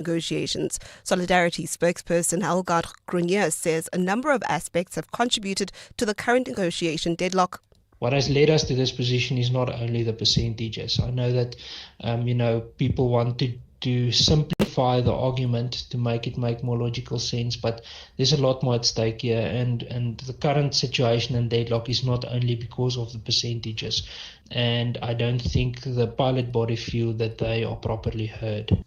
negotiations. Solidarity spokesperson Helgard Grunier says a number of aspects have contributed to the current negotiation deadlock. What has led us to this position is not only the percentages. I know that, people want to simplify the argument to make it make more logical sense, but there's a lot more at stake here, and the current situation and deadlock is not only because of the percentages, and I don't think the pilot body feel that they are properly heard.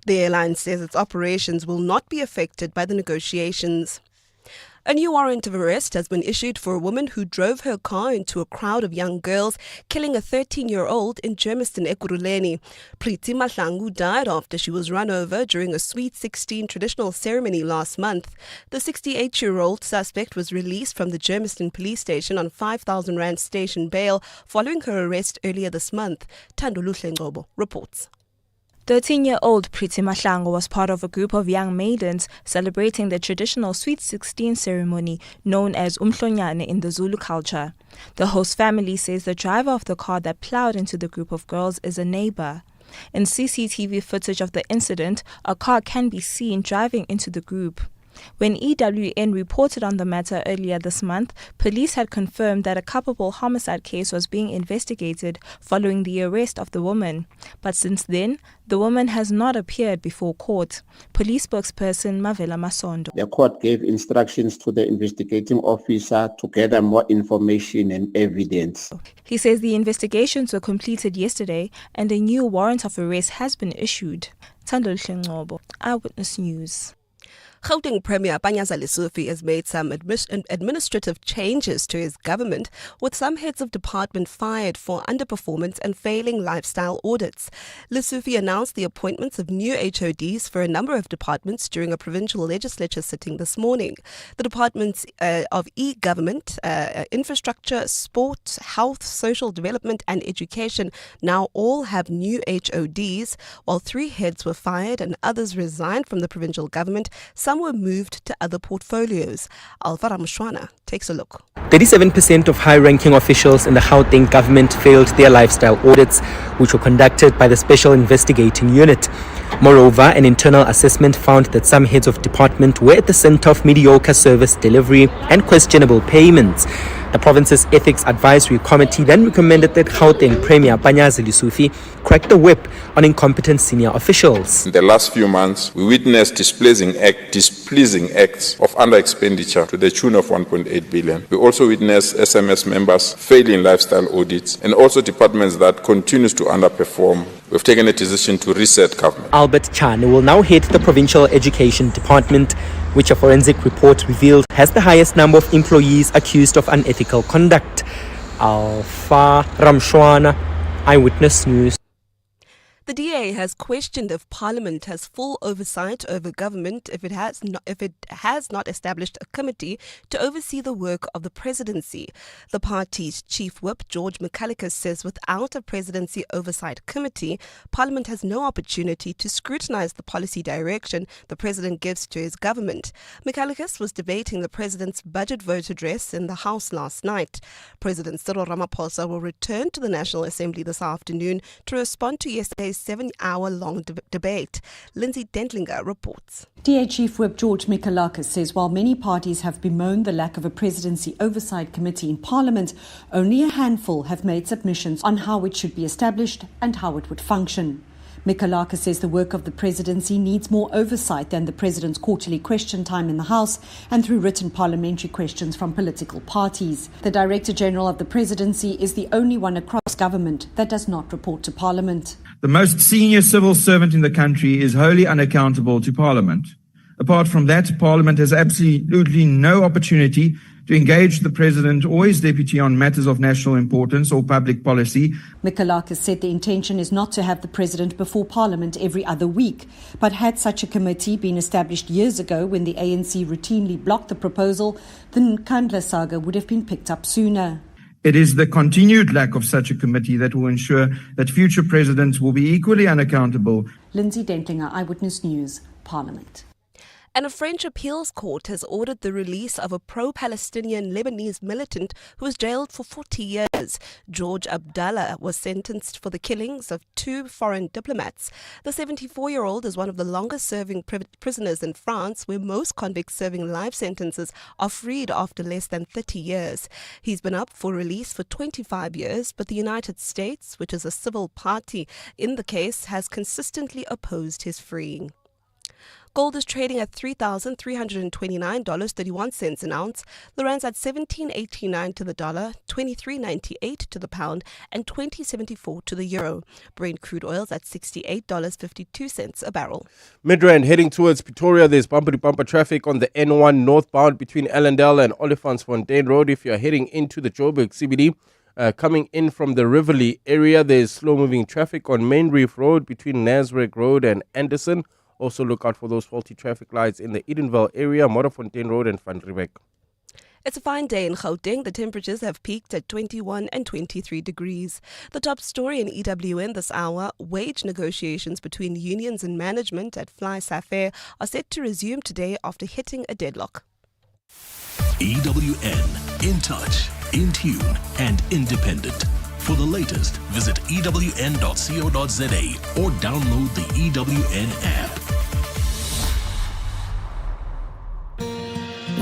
The airline says its operations will not be affected by the negotiations. A new warrant of arrest has been issued for a woman who drove her car into a crowd of young girls, killing a 13-year-old in Germiston, Ekurhuleni. Priti Mahlangu died after she was run over during a Sweet 16 traditional ceremony last month. The 68-year-old suspect was released from the Germiston police station on 5,000 Rand station bail following her arrest earlier this month. Tandoluhle Ngobo reports. 13-year-old Priti Mahlangu was part of a group of young maidens celebrating the traditional Sweet 16 ceremony known as Umhlonyane in the Zulu culture. The host family says the driver of the car that plowed into the group of girls is a neighbor. In CCTV footage of the incident, a car can be seen driving into the group. When EWN reported on the matter earlier this month, police had confirmed that a culpable homicide case was being investigated following the arrest of the woman. But since then, the woman has not appeared before court. Police spokesperson Mavela Masondo. The court gave instructions to the investigating officer to gather more information and evidence. He says the investigations were completed yesterday and a new warrant of arrest has been issued. Tandoluhle Ngobo, Eyewitness News. Gauteng Premier Panyaza Lesufi has made some administrative changes to his government, with some heads of department fired for underperformance and failing lifestyle audits. Lesufi announced the appointments of new HODs for a number of departments during a provincial legislature sitting this morning. The departments of e-government, infrastructure, sport, health, social development and education now all have new HODs, while 3 heads were fired and others resigned from the provincial government. Some were moved to other portfolios. Alvara Mshwana takes a look. 37% of high-ranking officials in the Gauteng government failed their lifestyle audits, which were conducted by the Special Investigating Unit. Moreover, an internal assessment found that some heads of department were at the center of mediocre service delivery and questionable payments. The province's Ethics Advisory Committee then recommended that Gauteng Premier Panyaza Lesufi crack the whip on incompetent senior officials. In the last few months, we witnessed displeasing acts of under-expenditure to the tune of 1.8 billion. We also witnessed SMS members failing lifestyle audits and also departments that continues to underperform. We've taken a decision to reset government. Albert Chane will now head the Provincial Education Department, which a forensic report revealed has the highest number of employees accused of unethical conduct. Alpha Ramshwana, Eyewitness News. The DA has questioned if Parliament has full oversight over government if it has not established a committee to oversee the work of the presidency. The party's chief whip, George McCallister, says without a presidency oversight committee, Parliament has no opportunity to scrutinise the policy direction the president gives to his government. McCallister was debating the president's budget vote address in the House last night. President Cyril Ramaphosa will return to the National Assembly this afternoon to respond to yesterday's 7-hour-long debate. Lindsay Dentlinger reports. DA Chief Whip George McCallister says while many parties have bemoaned the lack of a presidency oversight committee in Parliament, only a handful have made submissions on how it should be established and how it would function. McCallister says the work of the presidency needs more oversight than the president's quarterly question time in the House and through written parliamentary questions from political parties. The Director General of the presidency is the only one across government that does not report to Parliament. The most senior civil servant in the country is wholly unaccountable to Parliament. Apart from that, Parliament has absolutely no opportunity to engage the President or his deputy on matters of national importance or public policy. McCallister said the intention is not to have the President before Parliament every other week, but had such a committee been established years ago when the ANC routinely blocked the proposal, the Nkandla saga would have been picked up sooner. It is the continued lack of such a committee that will ensure that future presidents will be equally unaccountable. Lindsay Dentlinger, Eyewitness News, Parliament. And a French appeals court has ordered the release of a pro-Palestinian Lebanese militant who was jailed for 40 years. George Abdallah was sentenced for the killings of 2 foreign diplomats. The 74-year-old is one of the longest-serving prisoners in France, where most convicts serving life sentences are freed after less than 30 years. He's been up for release for 25 years, but the United States, which is a civil party in the case, has consistently opposed his freeing. Gold is trading at $3,329.31 an ounce. The rand's at $17.89 to the dollar, $23.98 to the pound, and $20.74 to the euro. Brent crude oil's at $68.52 a barrel. Midrand heading towards Pretoria. There's bumper-to-bumper traffic on the N1 northbound between Ellendale and Olifantsfontein Road. If you're heading into the Joburg CBD, coming in from the Rivoli area, there's slow-moving traffic on Main Reef Road between Nasrec Road and Anderson. Also look out for those faulty traffic lights in the Edenville area, Modderfontein Road and Van Riebeek. It's a fine day in Gauteng. The temperatures have peaked at 21 and 23 degrees. The top story in EWN this hour, wage negotiations between unions and management at Fly Safair are set to resume today after hitting a deadlock. EWN, in touch, in tune and independent. For the latest, visit ewn.co.za or download the EWN app.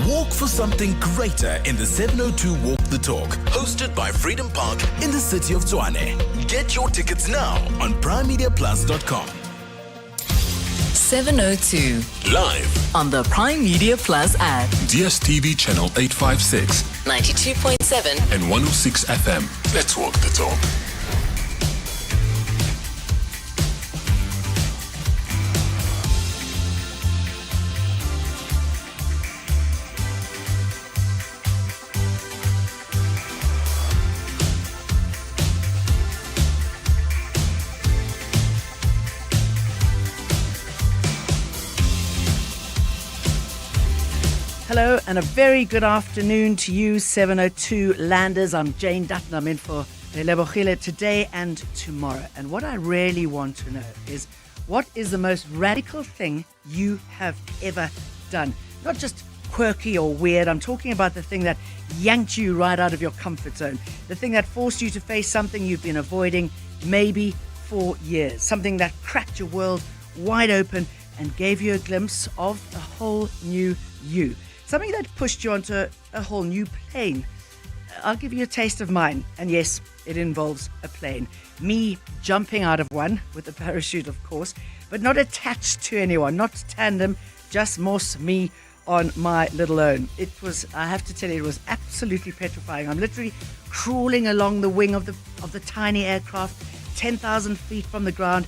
Walk for something greater in the 702 Walk the Talk, hosted by Freedom Park in the city of Tshwane. Get your tickets now on primemediaplus.com. 702. Live on the Prime Media Plus app. DSTV channel 856, 92.7 and 106 FM. Let's walk the talk. Hello and a very good afternoon to you, 702 Landers. I'm Jane Dutton. I'm in for Relebogile today and tomorrow. And what I really want to know is, what is the most radical thing you have ever done? Not just quirky or weird. I'm talking about the thing that yanked you right out of your comfort zone. The thing that forced you to face something you've been avoiding maybe for years. Something that cracked your world wide open and gave you a glimpse of a whole new you. Something that pushed you onto a whole new plane. I'll give you a taste of mine. And yes, it involves a plane. Me jumping out of one with a parachute, of course, but not attached to anyone, not tandem, just Moss, me on my little own. It was, I have to tell you, it was absolutely petrifying. I'm literally crawling along the wing of the tiny aircraft, 10,000 feet from the ground,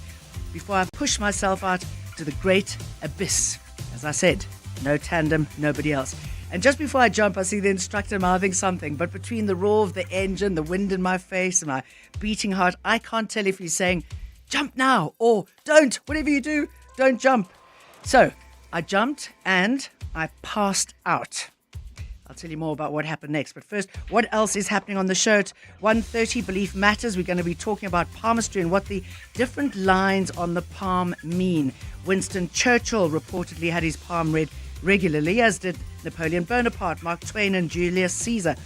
before I push myself out to the great abyss. As I said, no tandem, nobody else. And just before I jump, I see the instructor mouthing something. But between the roar of the engine, the wind in my face, and my beating heart, I can't tell if he's saying, jump now, or don't, whatever you do, don't jump. So I jumped and I passed out. I'll tell you more about what happened next. But first, what else is happening on the show? At 1:30, Belief Matters. We're going to be talking about palmistry and what the different lines on the palm mean. Winston Churchill reportedly had his palm read regularly, as did Napoleon Bonaparte, Mark Twain and Julius Caesar.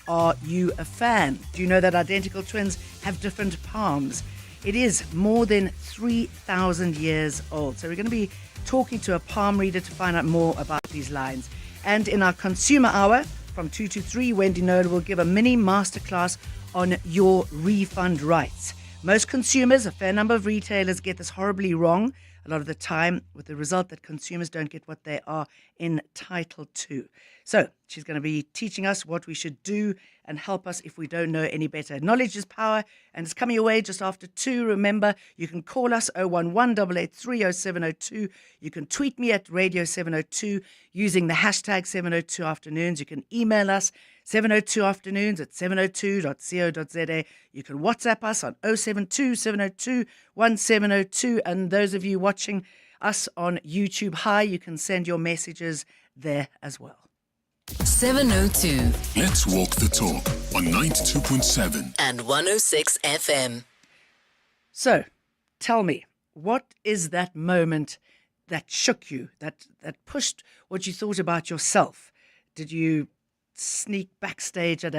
Are you a fan? Do you know that identical twins have different palms? It is more than 3,000 years old. So we're going to be talking to a palm reader to find out more about these lines. And in our consumer hour, from 2 to 3, Wendy Noel will give a mini masterclass on your refund rights. Most consumers, a fair number of retailers, get this horribly wrong a lot of the time, with the result that consumers don't get what they are entitled to. So she's going to be teaching us what we should do and help us if we don't know any better. Knowledge is power, and it's coming your way just after 2. Remember, you can call us 011-883-0702. You can tweet me at Radio 702 using the hashtag 702 Afternoons. You can email us 702afternoons@702.co.za. You can WhatsApp us on 072-702-1702. And those of you watching us on YouTube, hi, you can send your messages there as well. 702. Let's walk the talk on 92.7 and 106 FM. So, tell me, what is that moment shook you, that pushed what you thought about yourself? Did you sneak backstage at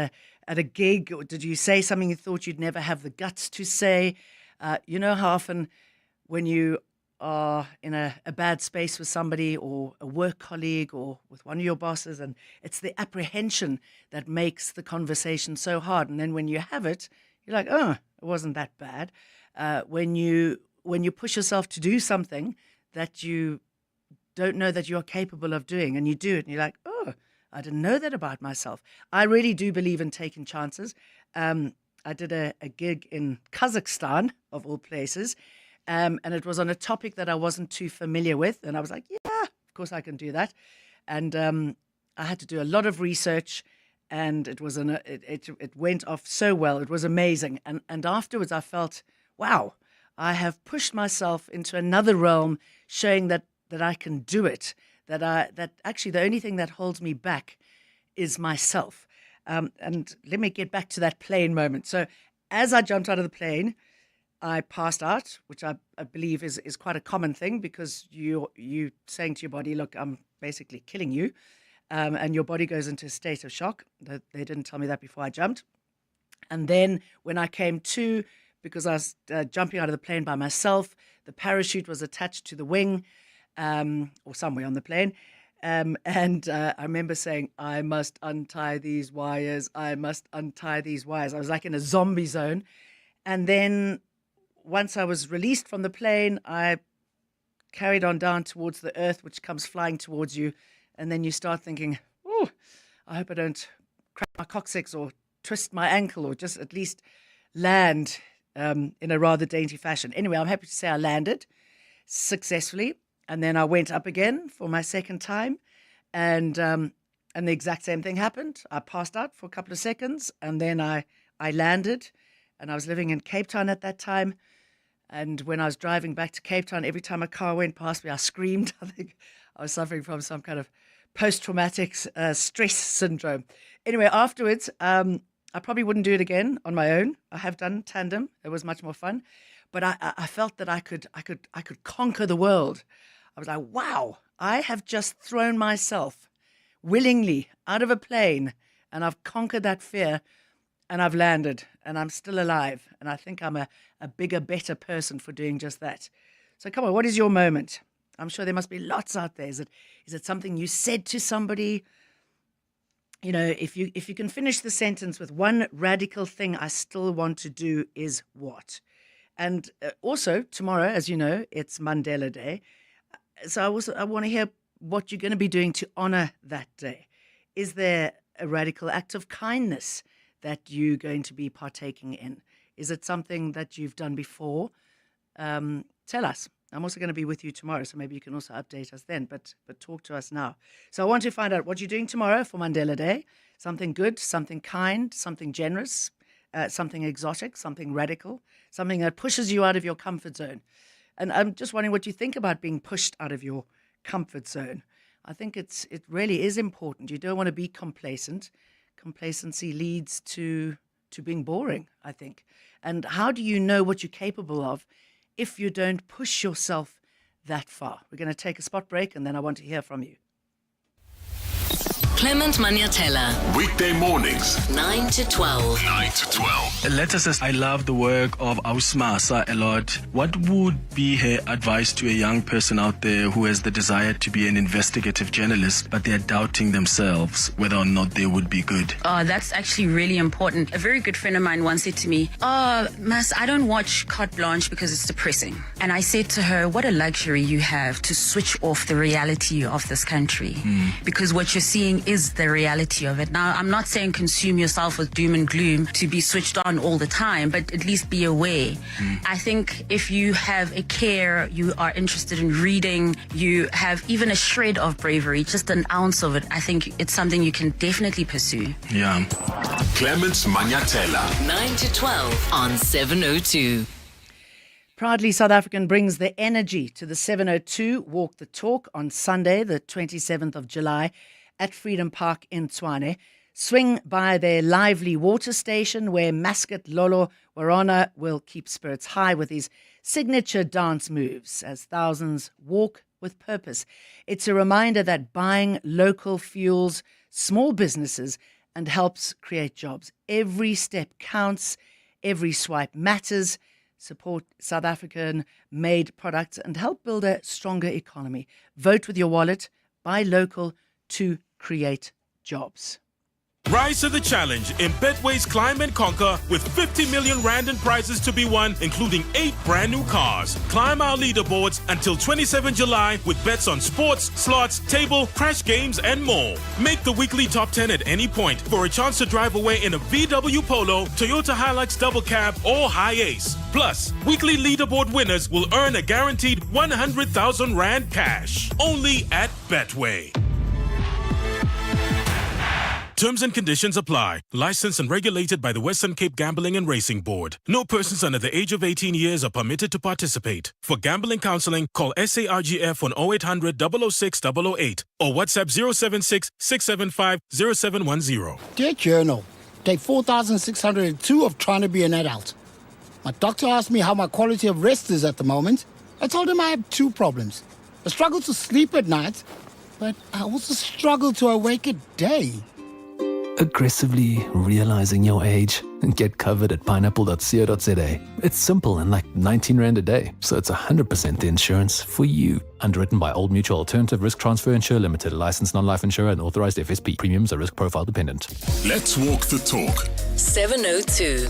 a gig, or did you say something you thought you'd never have the guts to say? You know how often when you are in a bad space with somebody or a work colleague or with one of your bosses, and it's the apprehension that makes the conversation so hard. And then when you have it, you're like, oh, it wasn't that bad. When you push yourself to do something that you don't know that you're capable of doing, and you do it, and you're like, oh, I didn't know that about myself. I really do believe in taking chances. I did a gig in Kazakhstan, of all places, and it was on a topic that I wasn't too familiar with. And I was like, yeah, of course I can do that. And I had to do a lot of research, and it went off so well. It was amazing. And afterwards I felt, wow, I have pushed myself into another realm, showing that I can do it, that actually the only thing that holds me back is myself. And let me get back to that plane moment. So as I jumped out of the plane, I passed out, which I believe is quite a common thing, because you saying to your body, look, I'm basically killing you. And your body goes into a state of shock. They didn't tell me that before I jumped. And then when I came to, because I was jumping out of the plane by myself, the parachute was attached to the wing, or somewhere on the plane. And I remember saying, I must untie these wires. I must untie these wires. I was like in a zombie zone. And then once I was released from the plane, I carried on down towards the earth, which comes flying towards you. And then you start thinking, oh, I hope I don't crack my coccyx or twist my ankle, or just at least land in a rather dainty fashion. Anyway, I'm happy to say I landed successfully. And then I went up again for my second time, and the exact same thing happened. I passed out for a couple of seconds, and then I landed, and I was living in Cape Town at that time. And when I was driving back to Cape Town, every time a car went past me, I screamed. I think I was suffering from some kind of post-traumatic stress syndrome. Anyway, afterwards, I probably wouldn't do it again on my own. I have done tandem. It was much more fun. But I felt that I could conquer the world. I was like, wow, I have just thrown myself willingly out of a plane, and I've conquered that fear, and I've landed, and I'm still alive. And I think I'm a bigger, better person for doing just that. So come on, what is your moment? I'm sure there must be lots out there. Is it something you said to somebody? You know, if you can finish the sentence with one radical thing I still want to do is what? And also tomorrow, as you know, it's Mandela Day. So I want to hear what you're going to be doing to honor that day. Is there a radical act of kindness that you're going to be partaking in? Is it something that you've done before? Tell us. I'm also going to be with you tomorrow, so maybe you can also update us then, but talk to us now. So I want to find out what you're doing tomorrow for Mandela Day. Something good, something kind, something generous, something exotic, something radical, something that pushes you out of your comfort zone. And I'm just wondering what you think about being pushed out of your comfort zone. I think it really is important. You don't want to be complacent. Complacency leads to being boring, I think. And how do you know what you're capable of if you don't push yourself that far? We're going to take a spot break, and then I want to hear from you. Clement Maniatella. Weekday mornings, 9 to 12. 9 to 12. A letter says, I love the work of Ausmasa a lot. What would be her advice to a young person out there who has the desire to be an investigative journalist, but they're doubting themselves whether or not they would be good? Oh, that's actually really important. A very good friend of mine once said to me, oh, Mas, I don't watch Carte Blanche because it's depressing. And I said to her, what a luxury you have to switch off the reality of this country. Because what you're seeing is the reality of it. Now, I'm not saying consume yourself with doom and gloom to be switched on all the time, but at least be aware. I think if you have a care, you are interested in reading, you have even a shred of bravery, just an ounce of it, I think it's something you can definitely pursue. Yeah. Clement Maniatella. 9 to 12 on 702. Proudly South African brings the energy to the 702 Walk the Talk on Sunday, the 27th of July, at Freedom Park in Tshwane. Swing by their lively water station where mascot Lolo Warana will keep spirits high with his signature dance moves as thousands walk with purpose. It's a reminder that buying local fuels small businesses and helps create jobs. Every step counts, every swipe matters. Support South African-made products and help build a stronger economy. Vote with your wallet, buy local to create jobs. Rise to the challenge in Betway's Climb and Conquer with 50 million rand in prizes to be won, including 8 brand new cars. Climb our leaderboards until 27 July with bets on sports, slots, table, crash games, and more. Make the weekly top 10 at any point for a chance to drive away in a VW Polo, Toyota Hilux Double Cab, or High Ace. Plus, weekly leaderboard winners will earn a guaranteed 100,000 rand cash. Only at Betway. Terms and conditions apply. Licensed and regulated by the Western Cape Gambling and Racing Board. No persons under the age of 18 years are permitted to participate. For gambling counseling, call SARGF on 0800 006 008 or WhatsApp 076 675 0710. Dear Journal, day 4602 of trying to be an adult. My doctor asked me how my quality of rest is at the moment. I told him I have 2 problems. I struggle to sleep at night, but I also struggle to awake at day. Aggressively realizing your age? Get covered at pineapple.co.za. It's simple and like 19 Rand a day, so it's 100% the insurance for you. Underwritten by Old Mutual Alternative Risk Transfer Insurer Limited, licensed non-life insurer and authorized FSP. Premiums are risk profile dependent. Let's walk the talk. 702.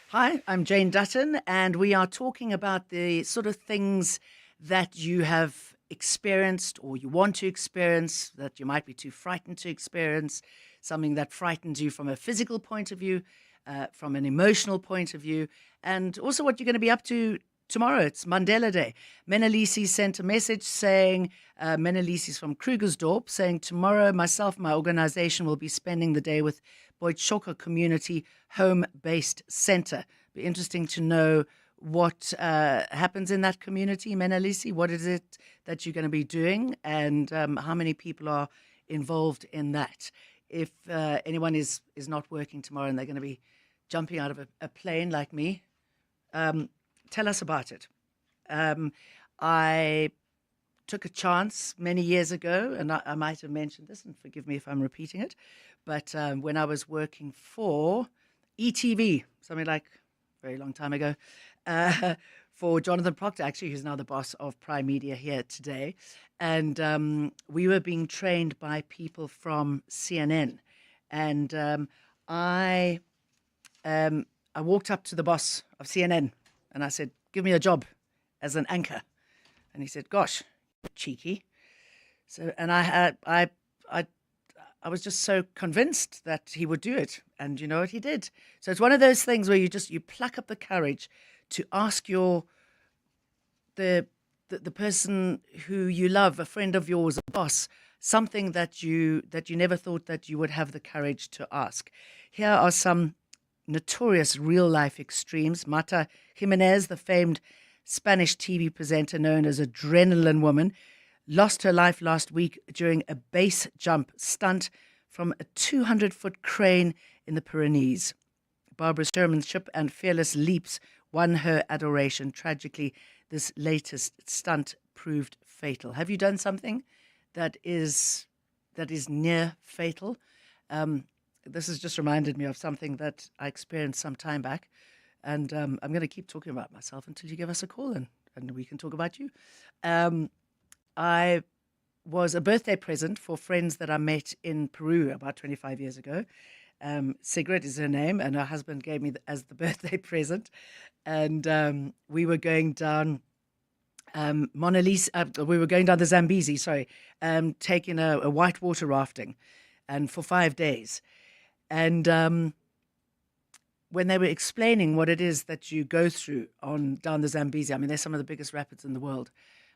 Hi, I'm Jane Dutton, and we are talking about the sort of things that you have experienced or you want to experience that you might be too frightened to experience, something that frightens you from a physical point of view, from an emotional point of view, and also what you're going to be up to tomorrow. It's Mandela Day. Menelisi sent a message saying, Menelisi's from Krugersdorp, saying, tomorrow myself and my organization will be spending the day with Boitshoka Community Home-Based Center. Be interesting to know what happens in that community, Menelisi. What is it that you're going to be doing, and how many people are involved in that? If anyone is not working tomorrow and they're going to be jumping out of a plane like me, tell us about it. I took a chance many years ago, and I might have mentioned this, and forgive me if I'm repeating it, but when I was working for ETV, something like a very long time ago, for Jonathan Proctor, actually, who's now the boss of Prime Media here today. And we were being trained by people from CNN. And I walked up to the boss of CNN and I said, give me a job as an anchor. And he said, gosh, cheeky. So, and I was just so convinced that he would do it. And you know what he did? So it's one of those things where you pluck up the courage to ask the person who you love, a friend of yours, a boss, something that you never thought that you would have the courage to ask. Here are some notorious real-life extremes. Marta Jimenez, the famed Spanish TV presenter known as Adrenaline Woman, lost her life last week during a base jump stunt from a 200-foot crane in the Pyrenees. Barbara's showmanship and fearless leaps won her adoration. Tragically, this latest stunt proved fatal. Have you done something that is near fatal? This has just reminded me of something that I experienced some time back, and I'm going to keep talking about myself until you give us a call and we can talk about you. I was a birthday present for friends that I met in Peru about 25 years ago. Sigrid is her name, and her husband gave me as the birthday present. And we were going down Mona Lisa. We were going down the Zambezi, taking a whitewater rafting, and for 5 days. And when they were explaining what it is that you go through down the Zambezi, I mean, they're some of the biggest rapids in the world.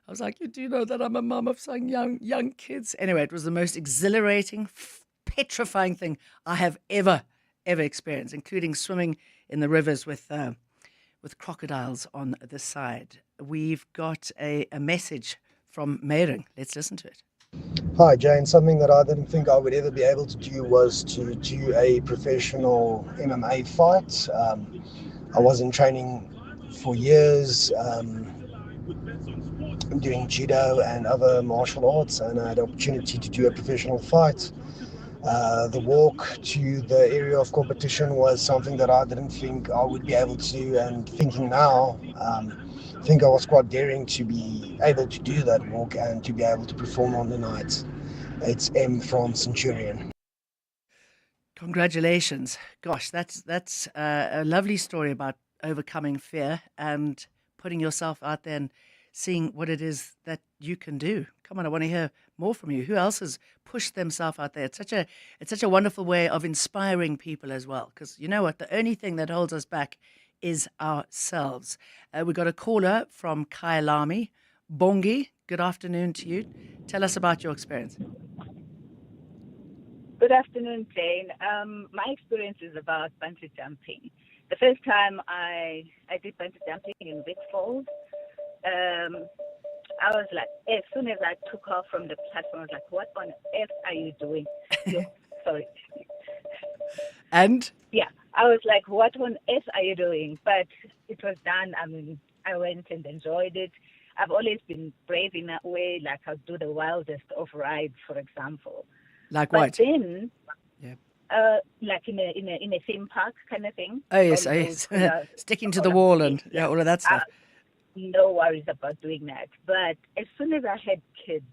I was like, you do know that I'm a mum of some young kids. Anyway, it was the most exhilarating, petrifying thing I have ever experienced, including swimming in the rivers with crocodiles on the side. We've got a message from Meiring. Let's listen to it. Hi, Jane. Something that I didn't think I would ever be able to do was to do a professional MMA fight. I was in training for years, doing judo and other martial arts, and I had the opportunity to do a professional fight. The walk to the area of competition was something that I didn't think I would be able to do, and thinking now, I think I was quite daring to be able to do that walk and to be able to perform on the night. It's M from Centurion. Congratulations. Gosh, that's a lovely story about overcoming fear and putting yourself out there and seeing what it is that you can do. Come on, I want to hear more from you. Who else has pushed themselves out there? It's such a wonderful way of inspiring people as well. Because you know what? The only thing that holds us back is ourselves. We got a caller from Kyalami. Bongi, good afternoon to you. Tell us about your experience. Good afternoon, Jane. My experience is about bungee jumping. The first time I did bungee jumping in Vic Falls, I was like, as soon as I took off from the platform, I was like, what on earth are you doing? Sorry. And? Yeah, I was like, what on earth are you doing? But it was done. I mean, I went and enjoyed it. I've always been brave in that way, like I'll do the wildest of rides, for example. Like but what? Then, yeah. like in a theme park kind of thing. Oh yes, sticking to the wall and all of that stuff. No worries about doing that. But as soon as I had kids,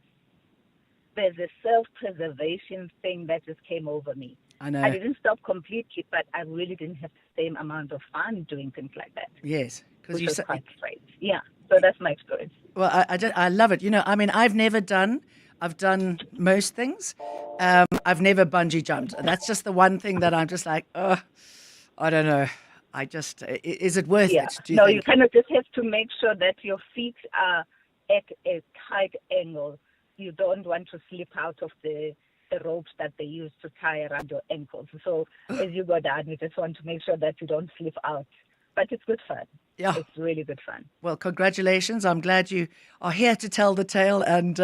there's a self-preservation thing that just came over me. I know. I didn't stop completely, but I really didn't have the same amount of fun doing things like that. Yes, because you said quite straight. Yeah, so that's my experience. Well, I love it. You know, I mean, I've done most things. I've never bungee jumped. That's just the one thing that I'm just like, oh, I don't know. I just, is it worth it? Do you think? You kind of just have to make sure that your feet are at a tight angle. You don't want to slip out of the ropes that they use to tie around your ankles. So as you go down, you just want to make sure that you don't slip out. But it's good fun. Yeah. It's really good fun. Well, congratulations. I'm glad you are here to tell the tale, and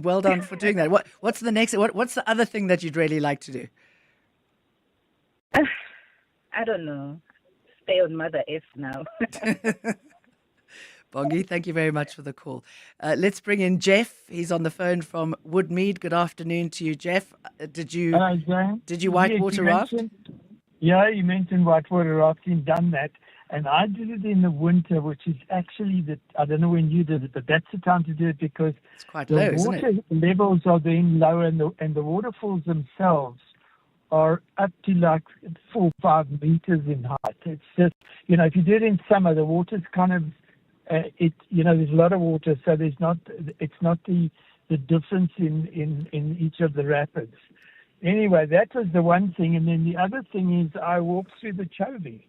well done for doing that. What's the next? What's the other thing that you'd really like to do? I don't know. Stay on Mother Earth now. Bongi, thank you very much for the call. Let's bring in Jeff. He's on the phone from Woodmead. Good afternoon to you, Jeff. Did you whitewater raft? Yeah, you mentioned whitewater rafting, done that. And I did it in the winter, which is actually, I don't know when you did it, but that's the time to do it because it's quite low, the water levels are then lower, and the waterfalls themselves are up to like 4 or 5 meters in height. It's just, if you do it in summer, the water's kind of, there's a lot of water, so it's not the difference in each of the rapids. Anyway, that was the one thing. And then the other thing is I walked through the Chobe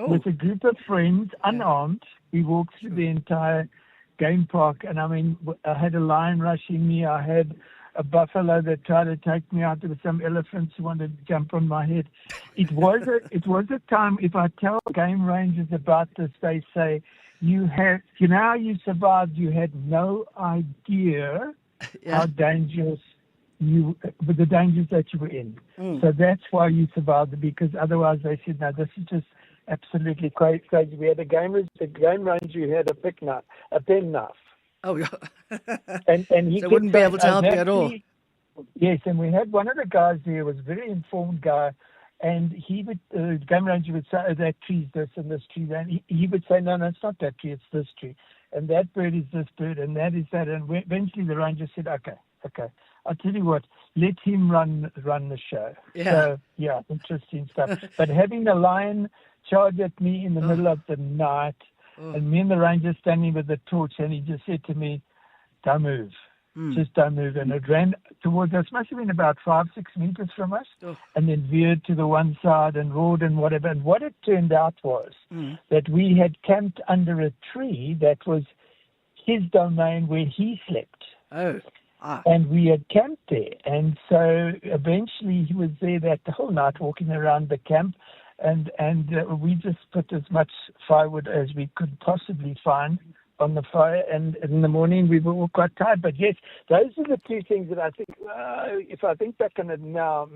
with a group of friends, unarmed. We walked through the entire game park. And I mean, I had a lion rushing me. I had a buffalo that tried to take me out. There were some elephants who wanted to jump on my head. It was a time, if I tell game rangers about this, they say, how you survived, you had no idea how dangerous with the dangers that you were in. So that's why you survived, because otherwise they said, no, this is just absolutely crazy. We had a game ranger who had a pen knife. Oh, yeah. and he so wouldn't be able to help you at all. Yes, and we had one of the guys there was a very informed guy, and the game ranger would say, that tree's this and this tree, and he would say, no, it's not that tree, it's this tree. And that bird is this bird, and that is that. And eventually the ranger said, okay. I'll tell you what, let him run the show. Yeah. So, yeah, interesting stuff. But having the lion charge at me in the middle of the night, and me and the ranger standing with the torch, and he just said to me, don't move. Just don't move. And it ran towards us, must have been about 5-6 meters from us, and then veered to the one side and roared and whatever. And what it turned out was that we had camped under a tree that was his domain where he slept. And we had camped there. And so eventually he was there the whole night walking around the camp. And we just put as much firewood as we could possibly find on the fire, and in the morning we were all quite tired. But yes, those are the two things that I think. If I think back on it now,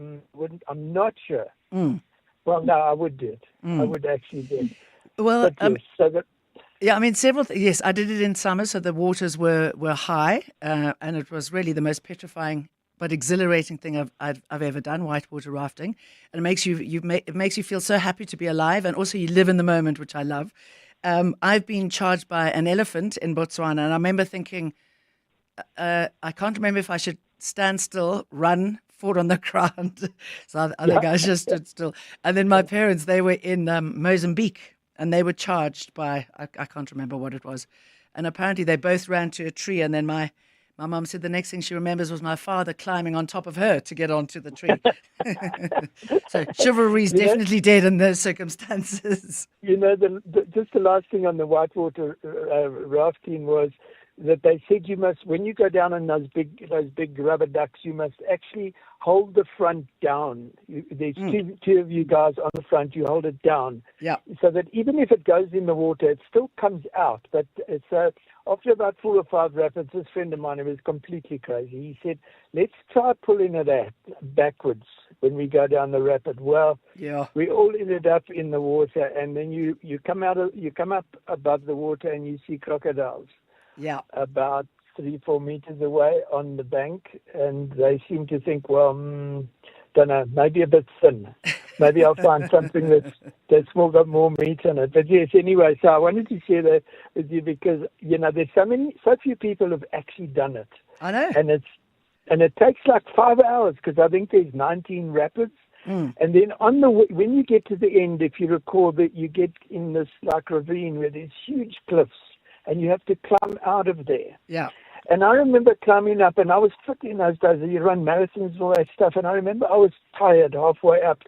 I'm not sure. Well, no, I would do it. I would actually do it. Well, but yes, so that. Yeah, I mean, yes, I did it in summer, so the waters were high, and it was really the most petrifying but exhilarating thing I've ever done, whitewater rafting. And it makes you feel so happy to be alive, and also you live in the moment, which I love. I've been charged by an elephant in Botswana, and I remember thinking, I can't remember if I should stand still, run, fall on the ground. So I think I just stood still. And then my parents, they were in Mozambique, and they were charged by, I can't remember what it was. And apparently they both ran to a tree, and then my mum said the next thing she remembers was my father climbing on top of her to get onto the tree. So chivalry's definitely dead in those circumstances. You know, just the last thing on the whitewater rafting was that they said you must, when you go down on those big rubber ducks, you must actually hold the front down. There's two of you guys on the front. You hold it down, so that even if it goes in the water, it still comes out. But it's after about 4 or 5 rapids, this friend of mine, who was completely crazy, he said, "Let's try pulling it backwards when we go down the rapid." Well, we all ended up in the water, and then you come up above the water, and you see crocodiles. Yeah, about 3-4 meters away on the bank, and they seem to think, well, don't know, maybe a bit thin. Maybe I'll find something that's got more meat in it. But yes, anyway, so I wanted to share that with you because there's so few people have actually done it. I know, and it takes like 5 hours because I think there's 19 rapids. And then when you get to the end, if you recall, that you get in this like ravine where there's huge cliffs. And you have to climb out of there. Yeah. And I remember climbing up, and I was fit in those days. You run marathons and all that stuff. And I remember I was tired halfway up.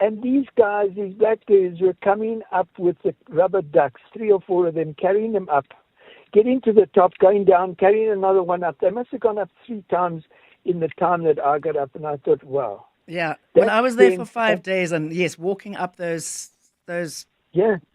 And these guys, these black dudes, were coming up with the rubber ducks, 3 or 4 of them, carrying them up, getting to the top, going down, carrying another one up. They must have gone up 3 times in the time that I got up. And I thought, wow. Yeah. Well, I was there for 5 days. And yes, walking up those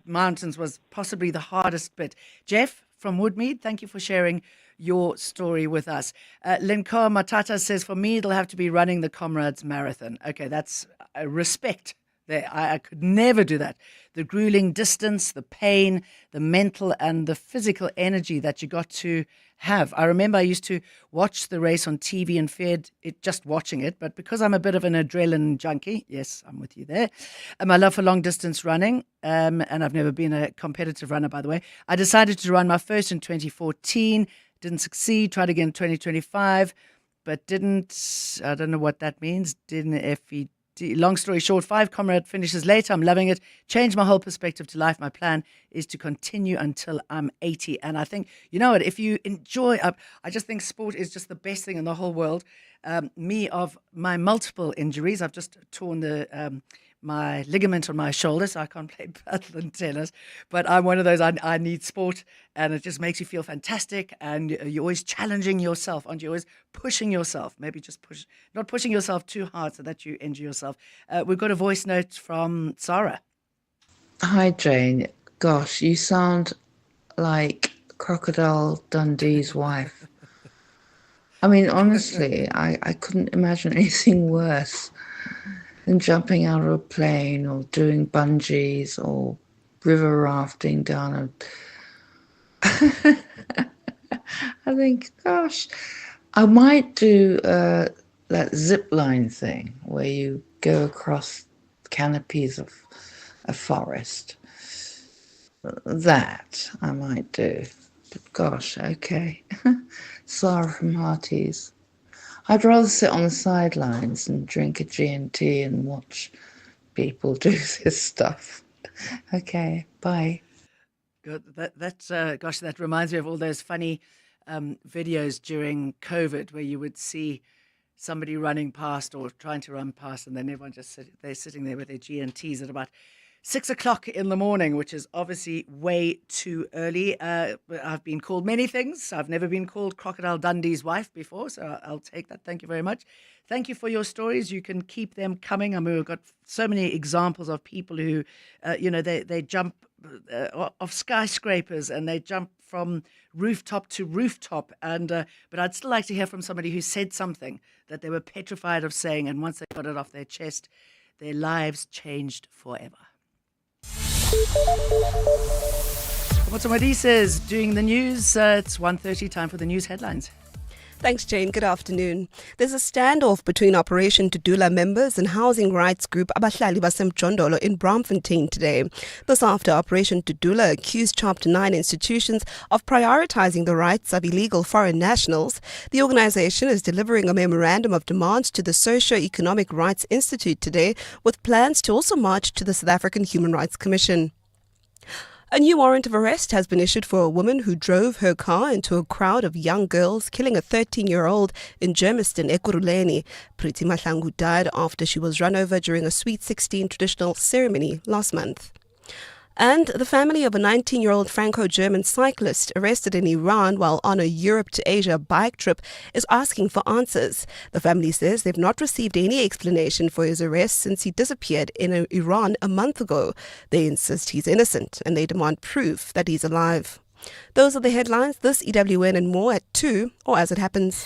mountains was possibly the hardest bit. Jeff from Woodmead, thank you for sharing your story with us. Linkoa Matata says, for me, it'll have to be running the Comrades Marathon. Okay, that's respect there. I could never do that. The grueling distance, the pain, the mental and the physical energy that you got to have. I remember I used to watch the race on TV and feared it just watching it, but because I'm a bit of an adrenaline junkie, yes, I'm with you there, my love for long distance running, and I've never been a competitive runner, by the way, I decided to run my first in 2014, didn't succeed, tried again in 2025, but didn't, I don't know what that means, didn't FED. Long story short, 5 comrade finishes later. I'm loving it. Changed my whole perspective to life. My plan is to continue until I'm 80. And I think, you know what, if you enjoy, I just think sport is just the best thing in the whole world. Me, of my multiple injuries, I've just torn my ligament on my shoulder, so I can't play paddle and tennis. But I'm one of those, I need sport, and it just makes you feel fantastic, and you're always challenging yourself, aren't you? Always pushing yourself, maybe just not pushing yourself too hard so that you injure yourself. We've got a voice note from Sarah. Hi, Jane. Gosh, you sound like Crocodile Dundee's wife. I mean, honestly, I couldn't imagine anything worse than jumping out of a plane or doing bungees or river rafting down I think, gosh, I might do that zip line thing where you go across canopies of a forest. That I might do. But gosh, okay. Sarah from Hearties. I'd rather sit on the sidelines and drink a G&T and watch people do this stuff. Okay, bye. Good. Gosh, that reminds me of all those funny videos during COVID where you would see somebody running past or trying to run past, and then everyone they're sitting there with their G&Ts at about 6 o'clock in the morning, which is obviously way too early. I've been called many things. I've never been called Crocodile Dundee's wife before, so I'll take that. Thank you very much. Thank you for your stories. You can keep them coming. I mean, we've got so many examples of people who, they jump off skyscrapers and they jump from rooftop to rooftop. And but I'd still like to hear from somebody who said something that they were petrified of saying, and once they got it off their chest, their lives changed forever. What's somebody says doing the news? It's 1:30, time for the news headlines. Thanks, Jane. Good afternoon. There's a standoff between Operation Tudula members and housing rights group Abahlali Basemjondolo in Braamfontein today. This after Operation Tudula accused Chapter 9 institutions of prioritizing the rights of illegal foreign nationals. The organization is delivering a memorandum of demands to the Socio-Economic Rights Institute today, with plans to also march to the South African Human Rights Commission. A new warrant of arrest has been issued for a woman who drove her car into a crowd of young girls, killing a 13-year-old in Germiston, Ekurhuleni. Priti Mahlangu died after she was run over during a Sweet 16 traditional ceremony last month. And the family of a 19-year-old Franco-German cyclist arrested in Iran while on a Europe to Asia bike trip is asking for answers. The family says they've not received any explanation for his arrest since he disappeared in Iran a month ago. They insist he's innocent and they demand proof that he's alive. Those are the headlines. This EWN and more at 2, or as it happens.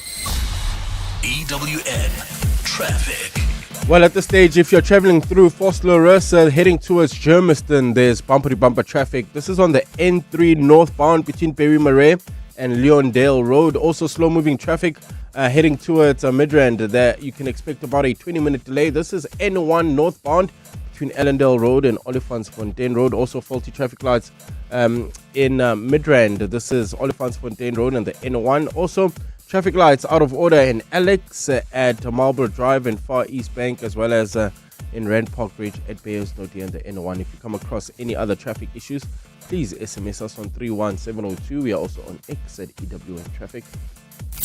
EWN Traffic. Well, at this stage, if you're traveling through Vosloorus heading towards Germiston, there's bumper-to-bumper traffic. This is on the N3 northbound between Berry Marais and Leondale Road. Also slow-moving traffic heading towards Midrand. There you can expect about a 20-minute delay. This is N1 northbound between Ellendale Road and Olifantsfontein Road. Also faulty traffic lights in Midrand. This is Olifantsfontein Road and the N1. Also traffic lights out of order in Alex at Marlborough Drive and Far East Bank, as well as in Rand Park Bridge at Bayosnoti and the N1. If you come across any other traffic issues, please SMS us on 31702. We are also on X at EWN Traffic.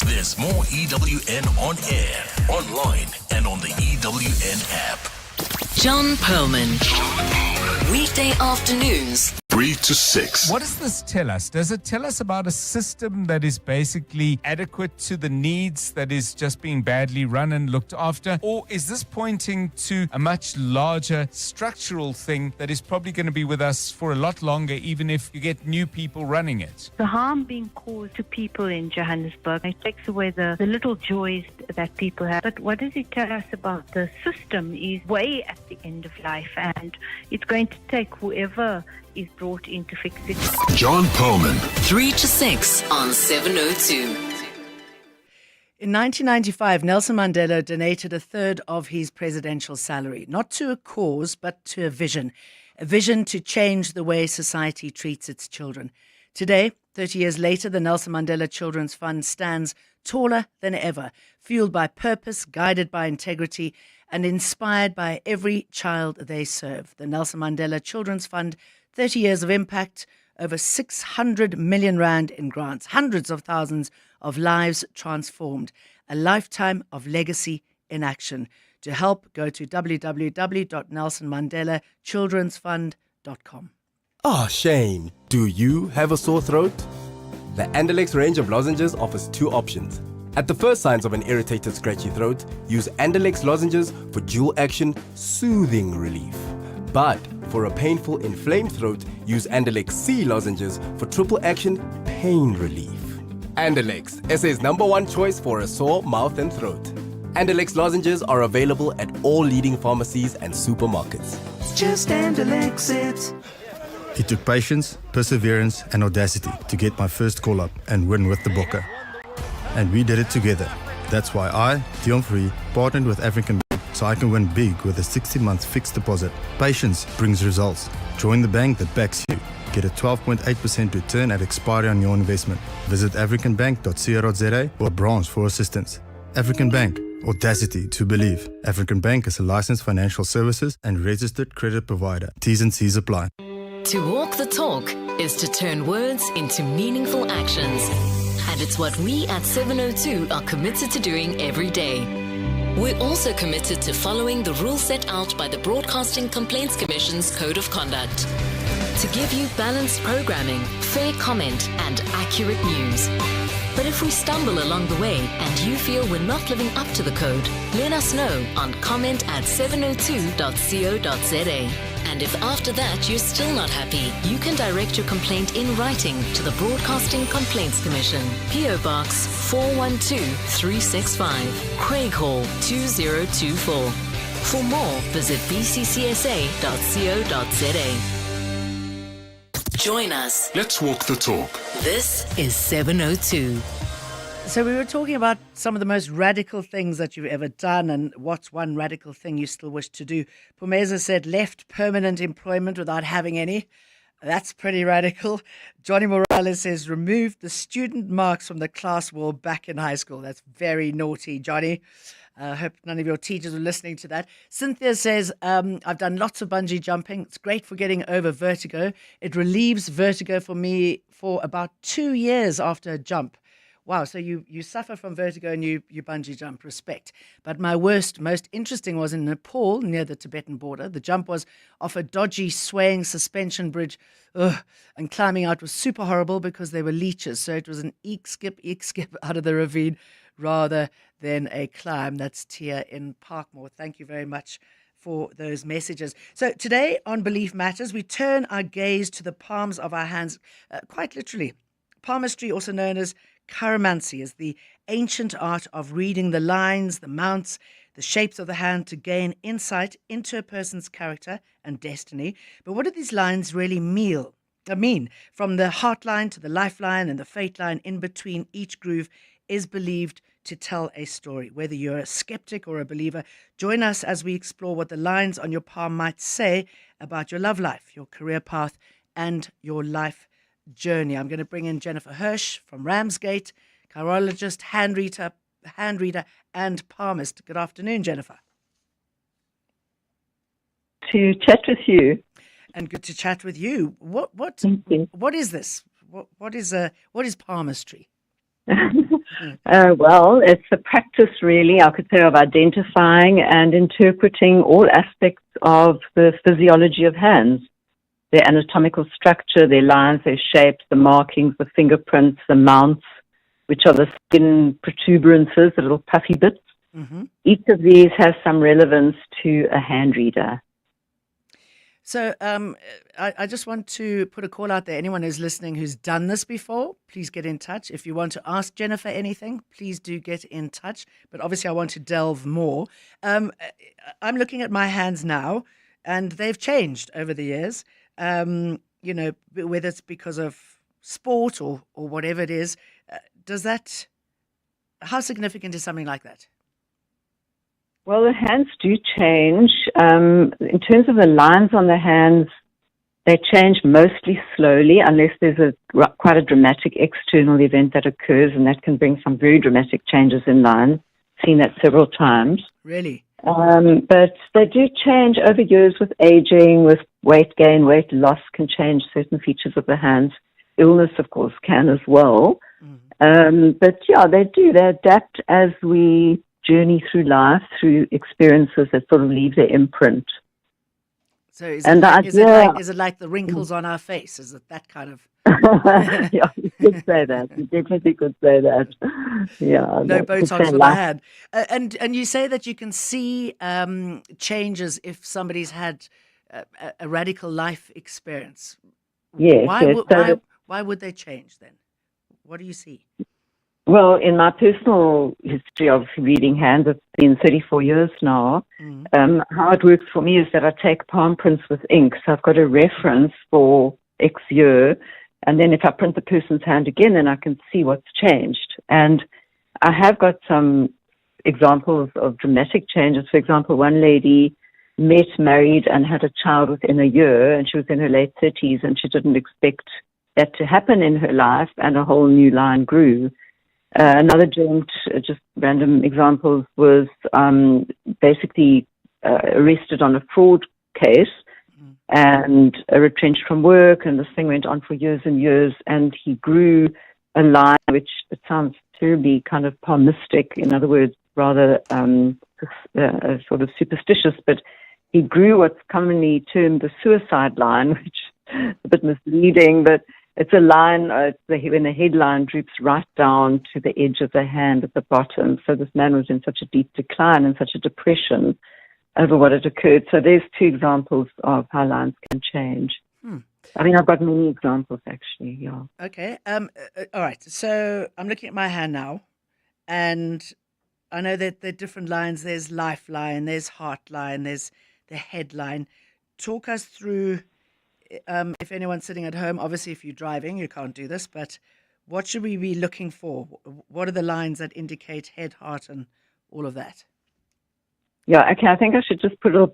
There's more EWN on air, online, and on the EWN app. John Perlman. Weekday afternoons, 3 to 6. What does this tell us? Does it tell us about a system that is basically adequate to the needs, that is just being badly run and looked after? Or is this pointing to a much larger structural thing that is probably going to be with us for a lot longer, even if you get new people running it? The harm being caused to people in Johannesburg, it takes away the little joys that people have. But what does it tell us about the system is way at the end of life, and it's going to take whoever is brought in to fix it. John Perlman. 3 to 6 on 702. In 1995, Nelson Mandela donated a third of his presidential salary, not to a cause, but to a vision to change the way society treats its children. Today, 30 years later, the Nelson Mandela Children's Fund stands taller than ever, fueled by purpose, guided by integrity, and inspired by every child they serve. The Nelson Mandela Children's Fund, 30 years of impact, over 600 million rand in grants, hundreds of thousands of lives transformed, a lifetime of legacy in action. To help, go to www.nelsonmandelachildrensfund.com. Oh, Shane, do you have a sore throat? The Andalex range of lozenges offers 2 options. At the first signs of an irritated, scratchy throat, use Andalex lozenges for dual-action soothing relief. But for a painful, inflamed throat, use Andalex C lozenges for triple-action pain relief. Andalex, SA's #1 choice for a sore mouth and throat. Andalex lozenges are available at all leading pharmacies and supermarkets. Just Andalex it. It took patience, perseverance, and audacity to get my first call-up and win with the Bokke. And we did it together. That's why I, Dion Free, partnered with African Bank so I can win big with a 60-month fixed deposit. Patience brings results. Join the bank that backs you. Get a 12.8% return at expiry on your investment. Visit africanbank.co.za or branch for assistance. African Bank, audacity to believe. African Bank is a licensed financial services and registered credit provider. T's and C's apply. To walk the talk is to turn words into meaningful actions. And it's what we at 702 are committed to doing every day. We're also committed to following the rules set out by the Broadcasting Complaints Commission's Code of Conduct. To give you balanced programming, fair comment, and accurate news. But if we stumble along the way and you feel we're not living up to the code, let us know on comment@702.co.za. And if after that you're still not happy, you can direct your complaint in writing to the Broadcasting Complaints Commission. PO Box 412365, Craig Hall 2024. For more, visit bccsa.co.za. Join us. Let's walk the talk. This is 702. So we were talking about some of the most radical things that you've ever done, and what's one radical thing you still wish to do. Pumeza said left permanent employment without having any. That's pretty radical. Johnny Morales says removed the student marks from the class wall back in high school. That's very naughty, Johnny. I hope none of your teachers are listening to that. Cynthia says, I've done lots of bungee jumping. It's great for getting over vertigo. It relieves vertigo for me for about 2 years after a jump. Wow, so you suffer from vertigo and you bungee jump, respect. But my worst, most interesting was in Nepal, near the Tibetan border. The jump was off a dodgy, swaying suspension bridge. And climbing out was super horrible because there were leeches. So it was an eek skip out of the ravine rather than a climb. That's Tia in Parkmore. Thank you very much for those messages. So today on Belief Matters, we turn our gaze to the palms of our hands, quite literally. Palmistry, also known as chiromancy, is the ancient art of reading the lines, the mounts, the shapes of the hand to gain insight into a person's character and destiny. But what do these lines really mean? From the heart line to the lifeline and the fate line in between each groove is believed to tell a story. Whether you're a skeptic or a believer, join us as we explore what the lines on your palm might say about your love life, your career path, and your life journey. I'm going to bring in Jennifer Hirsch from Ramsgate, chirologist, hand reader, and palmist. Good afternoon, Jennifer. To chat with you. And good to chat with you. What is this? What is palmistry? Well, it's a practice, really, I could say, of identifying and interpreting all aspects of the physiology of hands. Their anatomical structure, their lines, their shapes, the markings, the fingerprints, the mounts, which are the skin protuberances, the little puffy bits. Mm-hmm. Each of these has some relevance to a hand reader. So I just want to put a call out there. Anyone who's listening who's done this before, please get in touch. If you want to ask Jennifer anything, please do get in touch. But obviously I want to delve more. I'm looking at my hands now, and they've changed over the years. Whether it's because of sport or whatever it is. How significant is something like that? Well, the hands do change. In terms of the lines on the hands, they change mostly slowly unless there's quite a dramatic external event that occurs, and that can bring some very dramatic changes in lines. Seen that several times. Really? But they do change over years with aging, with weight gain, weight loss can change certain features of the hands. Illness, of course, can as well. But yeah, they do. They adapt as we journey through life, through experiences that sort of leave their imprint. So is it like the wrinkles on our face? Is it that kind of... Yeah, you could say that. You definitely could say that. Yeah. No Botox for the hand. And you say that you can see changes if somebody's had a radical life experience. Yes. Why would they change then? What do you see? Well, in my personal history of reading hands, it's been 34 years now. How it works for me is that I take palm prints with ink. So I've got a reference for X year. And then if I print the person's hand again, then I can see what's changed. And I have got some examples of dramatic changes. For example, one lady met, married, and had a child within a year, and she was in her late 30s, and she didn't expect that to happen in her life, and a whole new line grew. Another gent, just random examples, was basically arrested on a fraud case and retrenched from work, and this thing went on for years and years, and he grew a line which, it sounds terribly kind of palmistic, in other words, rather sort of superstitious, but he grew what's commonly termed the suicide line, which is a bit misleading, but it's a line, when the headline droops right down to the edge of the hand at the bottom. So this man was in such a deep decline and such a depression over what had occurred. So there's two examples of how lines can change. I mean, I've got many examples actually. Yeah. Okay. All right. So I'm looking at my hand now, and I know that there are different lines. There's lifeline, there's heartline, there's the headline. Talk us through, if anyone's sitting at home, obviously if you're driving, you can't do this, but what should we be looking for? What are the lines that indicate head, heart, and all of that? Yeah, okay, I think I should just put a little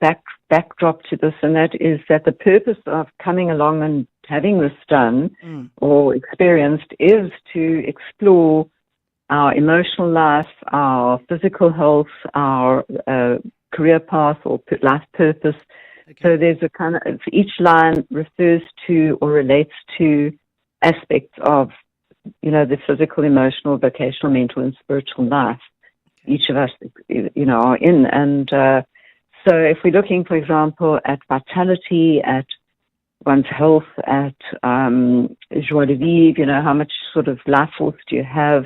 backdrop to this, and that is that the purpose of coming along and having this done or experienced is to explore our emotional life, our physical health, our career path or life purpose. Okay. So there's a kind of, each line refers to or relates to aspects of, the physical, emotional, vocational, mental, and spiritual life. Each of us, are in. And so if we're looking, for example, at vitality, at one's health, at joie de vivre, how much sort of life force do you have,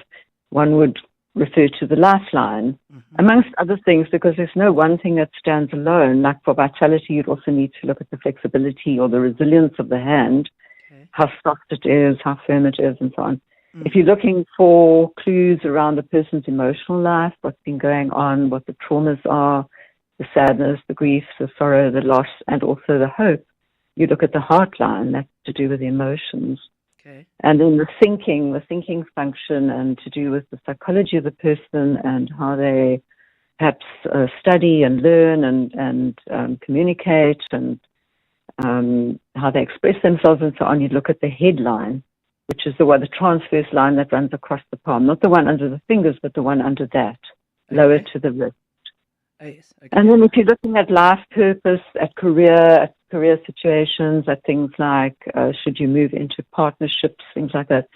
one would refer to the lifeline, amongst other things, because there's no one thing that stands alone. Like for vitality, you'd also need to look at the flexibility or the resilience of the hand, how soft it is, how firm it is, and so on. If you're looking for clues around a person's emotional life, what's been going on, what the traumas are, the sadness, the grief, the sorrow, the loss, and also the hope, you look at the heart line. That's to do with the emotions. Okay. And then the thinking function, and to do with the psychology of the person and how they perhaps study and learn and communicate and how they express themselves and so on. You look at the headline, which is the transverse line that runs across the palm, not the one under the fingers, but the one under that, lower to the wrist. Oh, yes. Okay. And then if you're looking at life purpose, at career situations, at things like should you move into partnerships, things like that,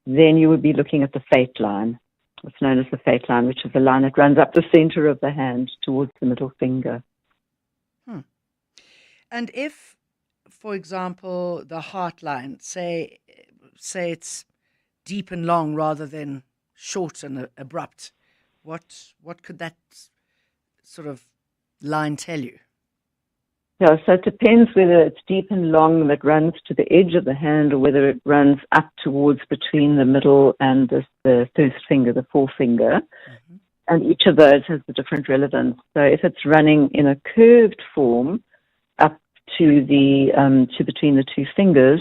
then you would be looking at the fate line, what's known as the fate line, which is the line that runs up the center of the hand towards the middle finger. And if, for example, the heart line, say it's deep and long rather than short and abrupt, what could that sort of line tell you? Yeah, so it depends whether it's deep and long that runs to the edge of the hand or whether it runs up towards between the middle and the first finger, the forefinger. And each of those has a different relevance. So if it's running in a curved form up to the to between the two fingers,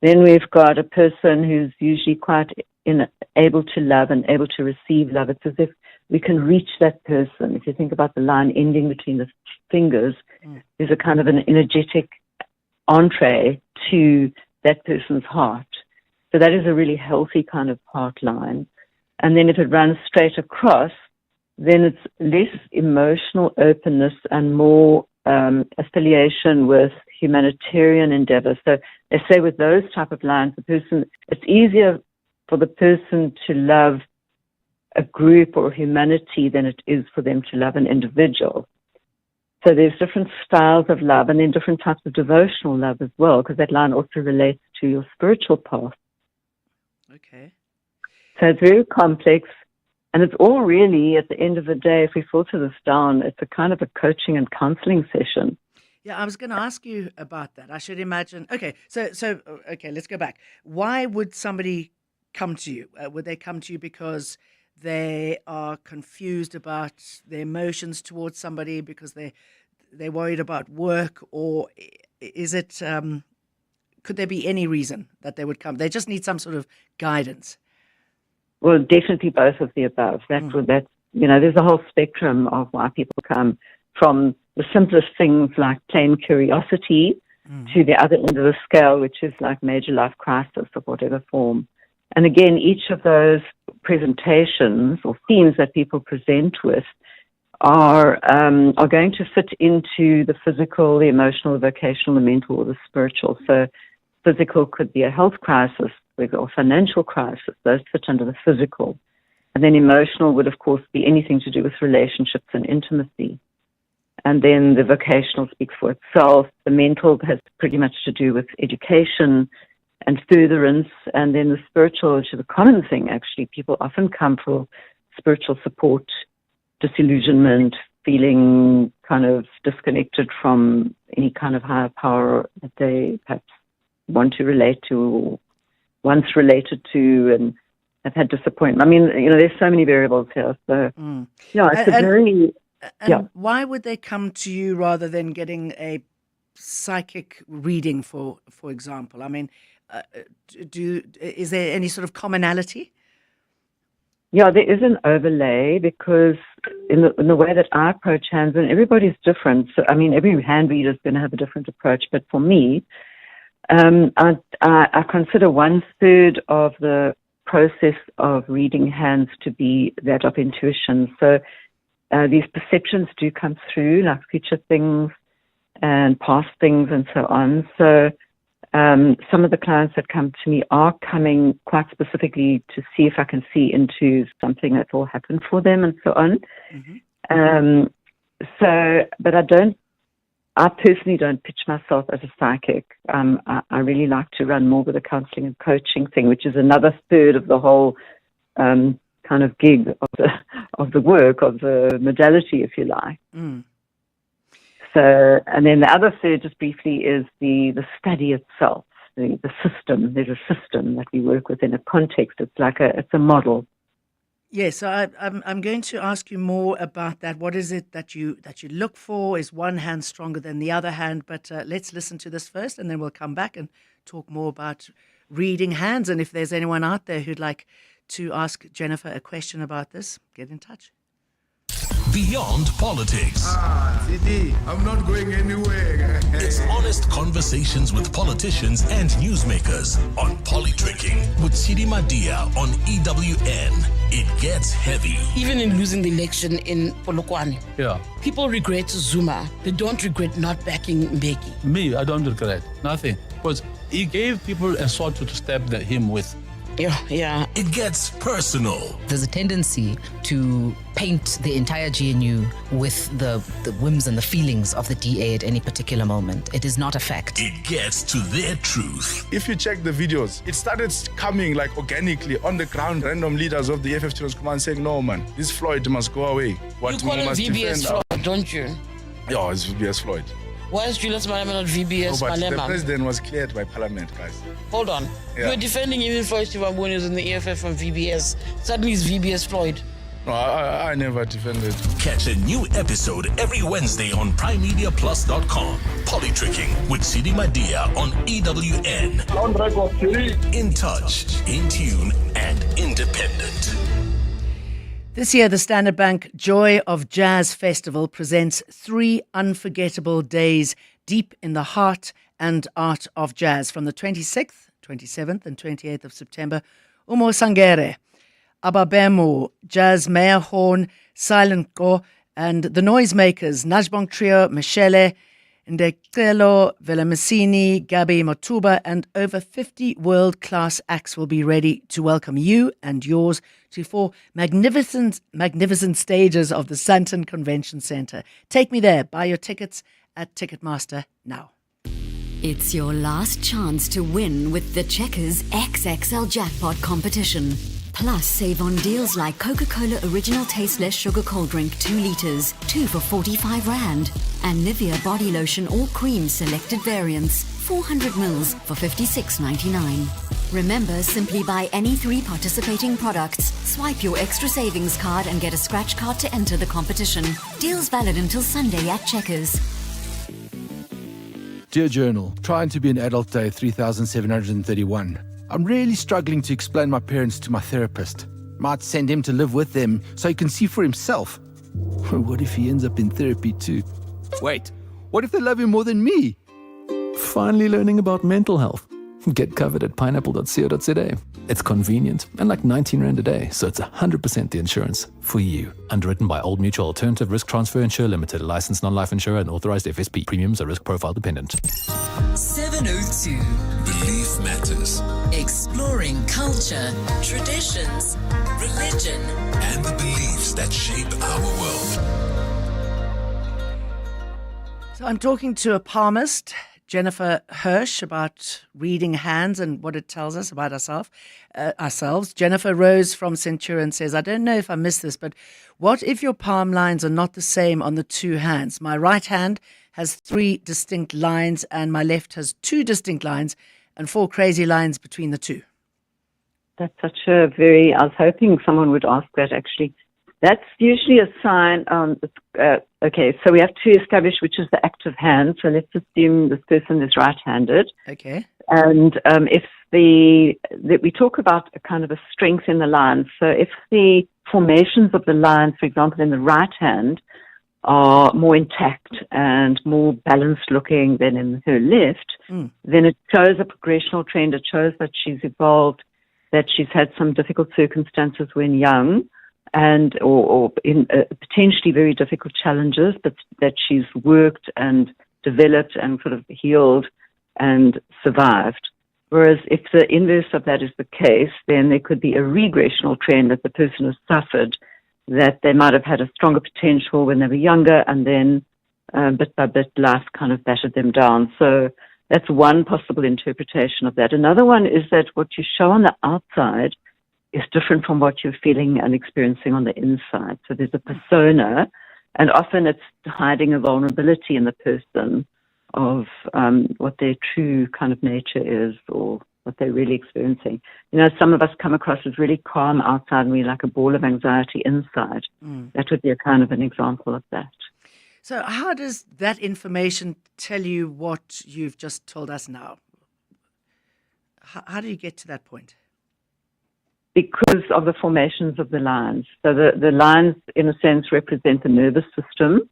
then we've got a person who's usually quite able to love and able to receive love. It's as if we can reach that person. If you think about the line ending between the fingers, there's a kind of an energetic entree to that person's heart. So that is a really healthy kind of heart line. And then if it runs straight across, then it's less emotional openness and more affiliation with humanitarian endeavor. So they say with those type of lines, it's easier for the person to love a group or humanity than it is for them to love an individual. So there's different styles of love and then different types of devotional love as well, because that line also relates to your spiritual path. Okay. So it's very complex, and it's all really, at the end of the day, if we filter this down, it's a kind of a coaching and counseling session. Yeah, I was going to ask you about that. I should imagine. Okay, so okay, let's go back. Why would somebody come to you? Would they come to you because they are confused about their emotions towards somebody, because they're worried about work, or is it? Could there be any reason that they would come? They just need some sort of guidance. Well, definitely both of the above. There's a whole spectrum of why people come, from the simplest things like plain curiosity to the other end of the scale, which is like major life crisis of whatever form. And again, each of those presentations or themes that people present with are going to fit into the physical, the emotional, the vocational, the mental, or the spiritual. So physical could be a health crisis or financial crisis. Those fit under the physical. And then emotional would, of course, be anything to do with relationships and intimacy. And then the vocational speaks for itself. The mental has pretty much to do with education and furtherance. And then the spiritual, which is a common thing, actually. People often come for spiritual support, disillusionment, feeling kind of disconnected from any kind of higher power that they perhaps want to relate to or once related to, and have had disappointment. I mean, there's so many variables here. So, And why would they come to you rather than getting a psychic reading, for example? I mean, is there any sort of commonality? Yeah, there is an overlay because in the way that I approach hands, and everybody's different. So, I mean, every hand reader is going to have a different approach. But for me, I consider 1/3 of the process of reading hands to be that of intuition. So these perceptions do come through, like future things and past things and so on. So some of the clients that come to me are coming quite specifically to see if I can see into something that will happen for them and so on. Mm-hmm. But I personally don't pitch myself as a psychic. I really like to run more with a counseling and coaching thing, which is another 1/3 of the whole kind of gig of the work, of the modality, if you like. Mm. So, and then the other 1/3, just briefly, is the study itself, the system. There's a system that we work with in a context. It's a model. Yes, so I'm going to ask you more about that. What is it that you look for? Is one hand stronger than the other hand? But let's listen to this first, and then we'll come back and talk more about reading hands. And if there's anyone out there who'd like to ask Jennifer a question about this, get in touch. Beyond politics. Didi, I'm not going anywhere. It's honest conversations with politicians and newsmakers on Polytricking with Sidi Madia on EWN. It gets heavy. Even in losing the election in Polokwane, people regret Zuma. They don't regret not backing Mbeki. Me, I don't regret nothing. Because he gave people a sword to stab him with. Yeah. It gets personal. There's a tendency to paint the entire GNU with the whims and the feelings of the DA at any particular moment. It is not a fact. It gets to their truth. If you check the videos, it started coming like organically on the ground. Random leaders of the FF Trans Command saying, "No, man, this Floyd must go away." You call him VBS Floyd, don't you? Yeah, it's VBS Floyd. Why is Julius Malema not VBS but Malema? The president was cleared by Parliament, guys. Hold on. Yeah. You're defending even Floyd Shivambuni who's in the EFF from VBS. Suddenly it's VBS Floyd. No, I never defended. Catch a new episode every Wednesday on PrimeMediaPlus.com. Polytricking with Sidi Madia on EWN. On record, in touch, in tune, and independent. This year, the Standard Bank Joy of Jazz Festival presents 3 unforgettable days deep in the heart and art of jazz from the 26th, 27th and 28th of September. Umo Sangere, Ababemo, Jazz Mayor Horn, Silent Go, and the Noisemakers, Najbong Trio, Michele, Ndekelo, Velamasini, Gabi Motuba, and over 50 world-class acts will be ready to welcome you and yours to 4 magnificent stages of the Sandton Convention Centre. Take me there. Buy your tickets at Ticketmaster now. It's your last chance to win with the Checkers XXL Jackpot competition. Plus, save on deals like Coca-Cola Original Tasteless Sugar Cold Drink 2 litres, 2 for 45 Rand. And Nivea Body Lotion or Cream Selected Variants, 400 mils for 56.99. Remember, simply buy any 3 participating products, swipe your extra savings card and get a scratch card to enter the competition. Deals valid until Sunday at Checkers. Dear Journal, trying to be an adult day 3731. I'm really struggling to explain my parents to my therapist. Might send him to live with them so he can see for himself. What if he ends up in therapy too? Wait, what if they love him more than me? Finally learning about mental health. Get covered at pineapple.co.za. It's convenient and like 19 Rand a day, so it's 100% the insurance for you. Underwritten by Old Mutual Alternative Risk Transfer Insurer Limited, a licensed non-life insurer and authorized FSP. Premiums are risk profile dependent. 702. Belief matters. Exploring culture, traditions, religion, and the beliefs that shape our world. So I'm talking to a palmist, Jennifer Hirsch about reading hands and what it tells us about ourselves. Jennifer Rose from Centurion says, I don't know if I missed this, but what if your palm lines are not the same on the two hands? My right hand has 3 distinct lines and my left has 2 distinct lines and 4 crazy lines between the two. That's such I was hoping someone would ask that actually. That's usually a sign. Okay, so we have to establish which is the active hand. So let's assume this person is right-handed. Okay. And if we talk about a kind of a strength in the lines. So if the formations of the lines, for example, in the right hand, are more intact and more balanced looking than in her left, then it shows a progressional trend. It shows that she's evolved, that she's had some difficult circumstances when young, and or in potentially very difficult challenges, but that she's worked and developed and sort of healed and survived. Whereas if the inverse of that is the case, then there could be a regressional trend that the person has suffered, that they might have had a stronger potential when they were younger, and then bit by bit life kind of battered them down. So that's one possible interpretation of that. Another one is that what you show on the outside is different from what you're feeling and experiencing on the inside. So there's a persona, and often it's hiding a vulnerability in the person of what their true kind of nature is or what they're really experiencing. You know, some of us come across as really calm outside and we're like a ball of anxiety inside. That would be a kind of an example of that. So how does that information tell you what you've just told us now? How do you get to that point? Because of the formations of the lines. So the lines, in a sense, represent the nervous system,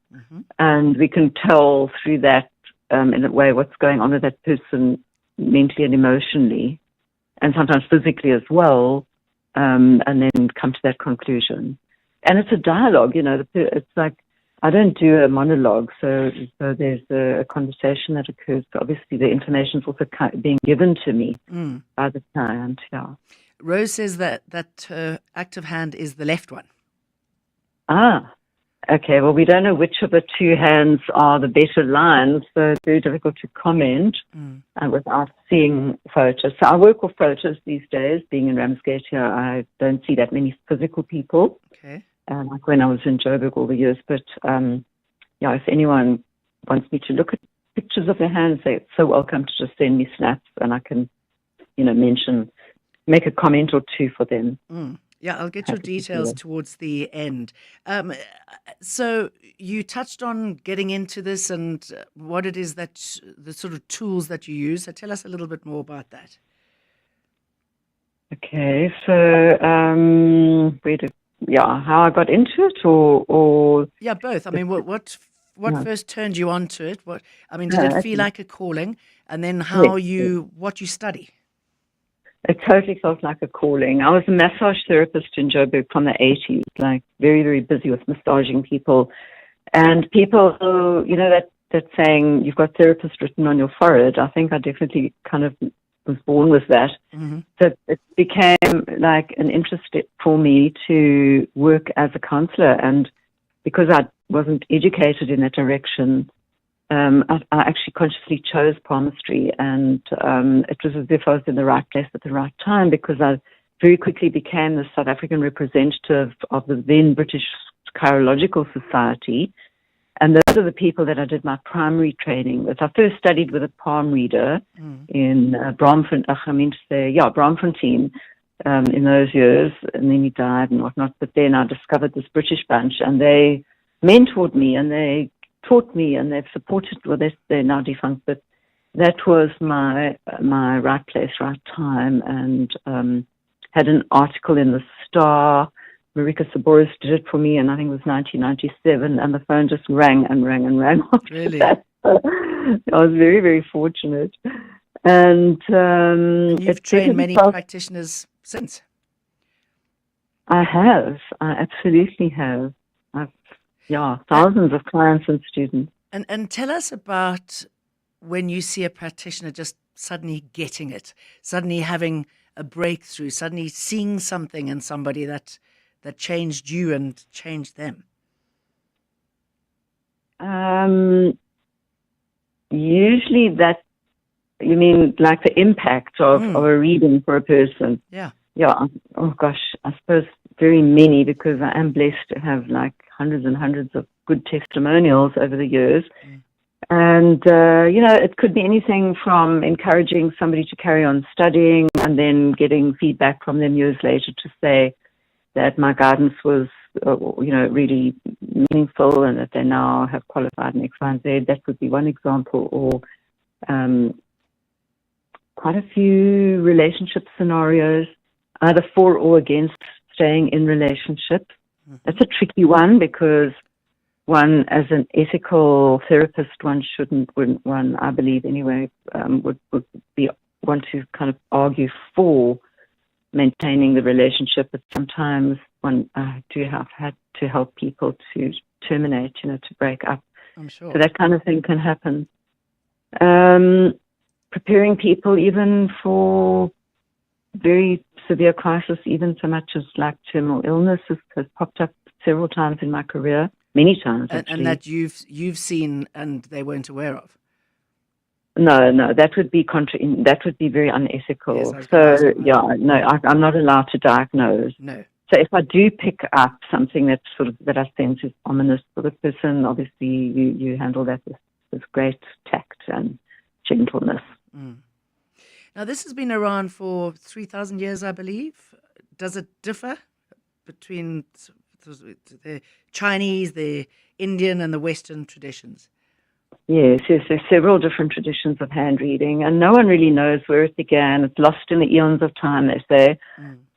and we can tell through that, in a way, what's going on with that person mentally and emotionally, and sometimes physically as well, and then come to that conclusion. And it's a dialogue, you know. It's like, I don't do a monologue, so there's a conversation that occurs. So obviously, the information is also being given to me by the client, yeah. Rose says that her active hand is the left one. Okay. Well, we don't know which of the two hands are the better lines, so it's very difficult to comment without seeing photos. So I work with photos these days. Being in Ramsgate here, I don't see that many physical people. Okay. Like when I was in Joburg all the years. But, yeah, if anyone wants me to look at pictures of their hands, they're so welcome to just send me snaps, and I can, you know, make a comment or two for them. Yeah, I'll get your details towards the end. So you touched on getting into this and what it is that the sort of tools that you use. So tell us a little bit more about that. Okay, so how I got into it, or yeah, both. I mean, what first turned you on to it? Did it feel like a calling, and then what you study? It totally felt like a calling. I was a massage therapist in Joburg from the 80s, like very, very busy with massaging people. And people, you know, that saying, you've got therapist written on your forehead. I think I definitely kind of was born with that. So it became like an interest for me to work as a counselor. And because I wasn't educated in that direction, I actually consciously chose palmistry, and it was as if I was in the right place at the right time, because I very quickly became the South African representative of the then British Chirological Society, and those are the people that I did my primary training with. I first studied with a palm reader in Braamfontein in those years, and then he died and whatnot, but then I discovered this British bunch, and they mentored me, and they taught me, and they've supported, well, they're now defunct, but that was my right place, right time, and had an article in the Star. Marika Saboris did it for me, and I think it was 1997, and the phone just rang and rang and rang after really? that. I was very, very fortunate. And you've trained many practitioners since? I have. I absolutely have. Thousands of clients and students. And tell us about when you see a practitioner just suddenly getting it, suddenly having a breakthrough, suddenly seeing something in somebody that changed you and changed them. Usually that, you mean like the impact of a reading for a person? Yeah. Yeah. Oh gosh, I suppose very many, because I am blessed to have like hundreds and hundreds of good testimonials over the years. And, it could be anything from encouraging somebody to carry on studying and then getting feedback from them years later to say that my guidance was, really meaningful and that they now have qualified in X, Y, and Z. That would be one example. Or quite a few relationship scenarios, either for or against staying in relationships. That's a tricky one, because one, as an ethical therapist, wouldn't one, I believe anyway, would want to kind of argue for maintaining the relationship, but sometimes one do have had to help people to terminate, to break up. I'm sure. So that kind of thing can happen. Preparing people even for very severe crisis, even so much as like terminal illness has popped up several times in my career, many times actually. And that you've seen and they weren't aware of. No, that would be that would be very unethical. Yes, I'm not allowed to diagnose. No. So if I do pick up something that I sense is ominous for the person, obviously you handle that with great tact and gentleness. Now, this has been around for 3,000 years, I believe. Does it differ between the Chinese, the Indian, and the Western traditions? Yes, there's several different traditions of hand reading, and no one really knows where it began. It's lost in the eons of time, they say.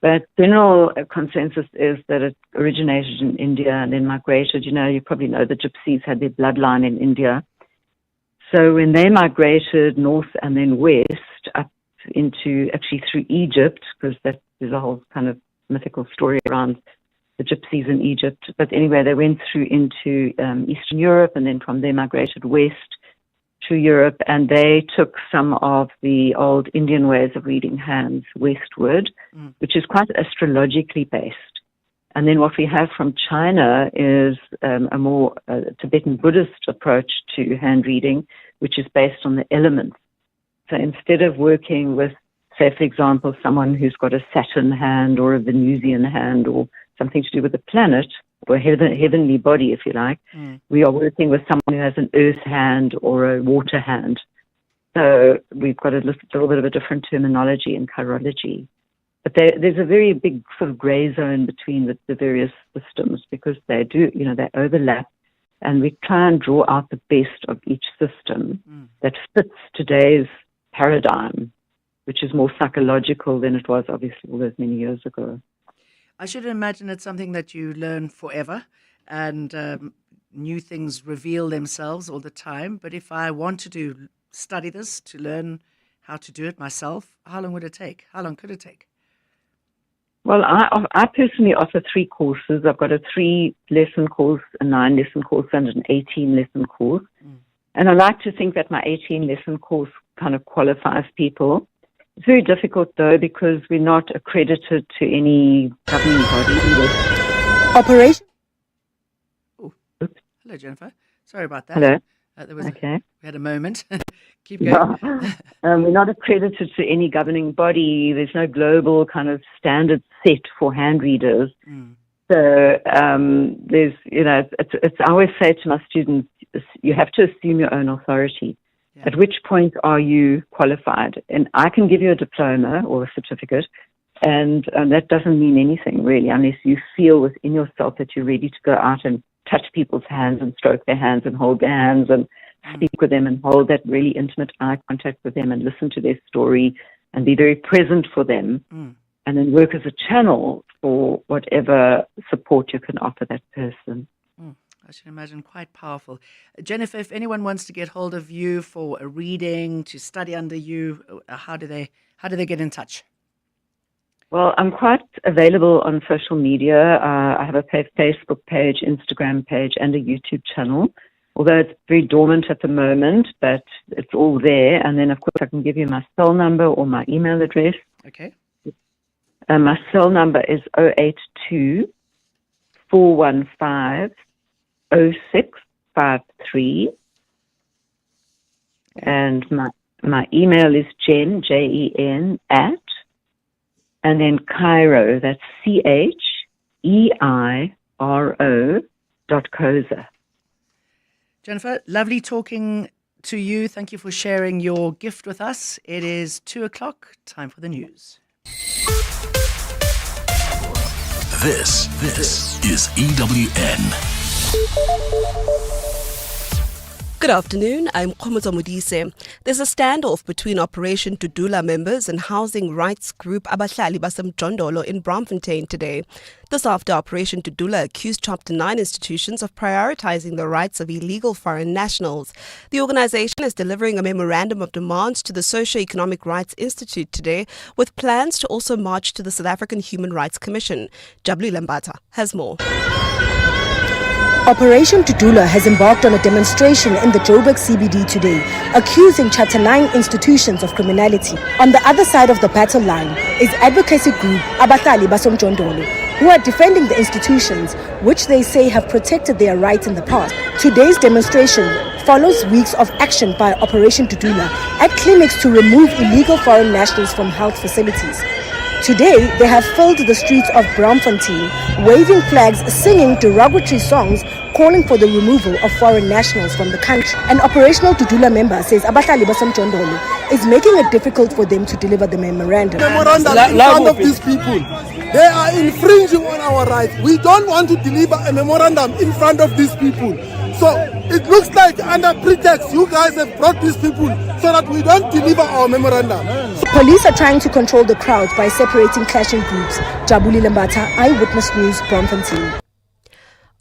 But general consensus is that it originated in India and then migrated. You probably know the Gypsies had their bloodline in India. So when they migrated north and then west up into, actually through Egypt, because there's a whole kind of mythical story around the Gypsies in Egypt. But anyway, they went through into Eastern Europe and then from there migrated west to Europe, and they took some of the old Indian ways of reading hands westward, which is quite astrologically based. And then what we have from China is a more Tibetan Buddhist approach to hand reading, which is based on the elements. So instead of working with, say, for example, someone who's got a Saturn hand or a Venusian hand or something to do with the planet or a heavenly body, if you like, we are working with someone who has an earth hand or a water hand. So we've got a little bit of a different terminology in chirology. But there's a very big sort of gray zone between the various systems, because they overlap, and we try and draw out the best of each system that fits today's paradigm, which is more psychological than it was obviously all those many years ago. I should imagine it's something that you learn forever, and new things reveal themselves all the time. But if I wanted to study this, to learn how to do it myself, how long would it take? How long could it take? Well, I personally offer 3 courses. I've got a 3-lesson course, a 9-lesson course, and an 18-lesson course. And I like to think that my 18-lesson course kind of qualifies people. It's very difficult, though, because we're not accredited to any governing body. Operation. Oh, hello, Jennifer. Sorry about that. Hello. We had a moment. Keep going. We're not accredited to any governing body. There's no global kind of standard set for hand readers. So there's, it's I always say to my students, you have to assume your own authority. Yeah. At which point are you qualified? And I can give you a diploma or a certificate, and that doesn't mean anything really, unless you feel within yourself that you're ready to go out and touch people's hands and stroke their hands and hold their hands and speak with them and hold that really intimate eye contact with them and listen to their story and be very present for them, and then work as a channel for whatever support you can offer that person. I should imagine quite powerful. Jennifer, if anyone wants to get hold of you for a reading, to study under you, how do they get in touch? Well, I'm quite available on social media. I have a Facebook page, Instagram page, and a YouTube channel, although it's very dormant at the moment, but it's all there. And then, of course, I can give you my cell number or my email address. Okay. My cell number is 082 415 0653. And my email is Jen, Jen, @ and then Cairo, that's CHEIRO.COZA. Jennifer, lovely talking to you. Thank you for sharing your gift with us. It is 2:00, time for the news. This is EWN. Good afternoon, I'm Khomozo Modise. There's a standoff between Operation Tudula members and housing rights group Abahlali Basemjondolo in Braamfontein today. This after Operation Tudula accused Chapter 9 institutions of prioritizing the rights of illegal foreign nationals. The organization is delivering a memorandum of demands to the Socio-Economic Rights Institute today, with plans to also march to the South African Human Rights Commission. Relebogile Mabotja has more. Operation Tudula has embarked on a demonstration in the Joburg CBD today, accusing Chapter 9 institutions of criminality. On the other side of the battle line is advocacy group Abahlali Basemjondolo, who are defending the institutions, which they say have protected their rights in the past. Today's demonstration follows weeks of action by Operation Tudula at clinics to remove illegal foreign nationals from health facilities. Today, they have filled the streets of Braamfontein, waving flags, singing derogatory songs, calling for the removal of foreign nationals from the country. An operational Tudula member says Abahlali Basemjondolo is making it difficult for them to deliver the memorandum. Memorandum in front of these people. They are infringing on our rights. We don't want to deliver a memorandum in front of these people. So it looks like under pretext you guys have brought these people so that we don't deliver our memorandum. Police are trying to control the crowd by separating clashing groups. Relebogile Mabotja, Eyewitness News, Braamfontein.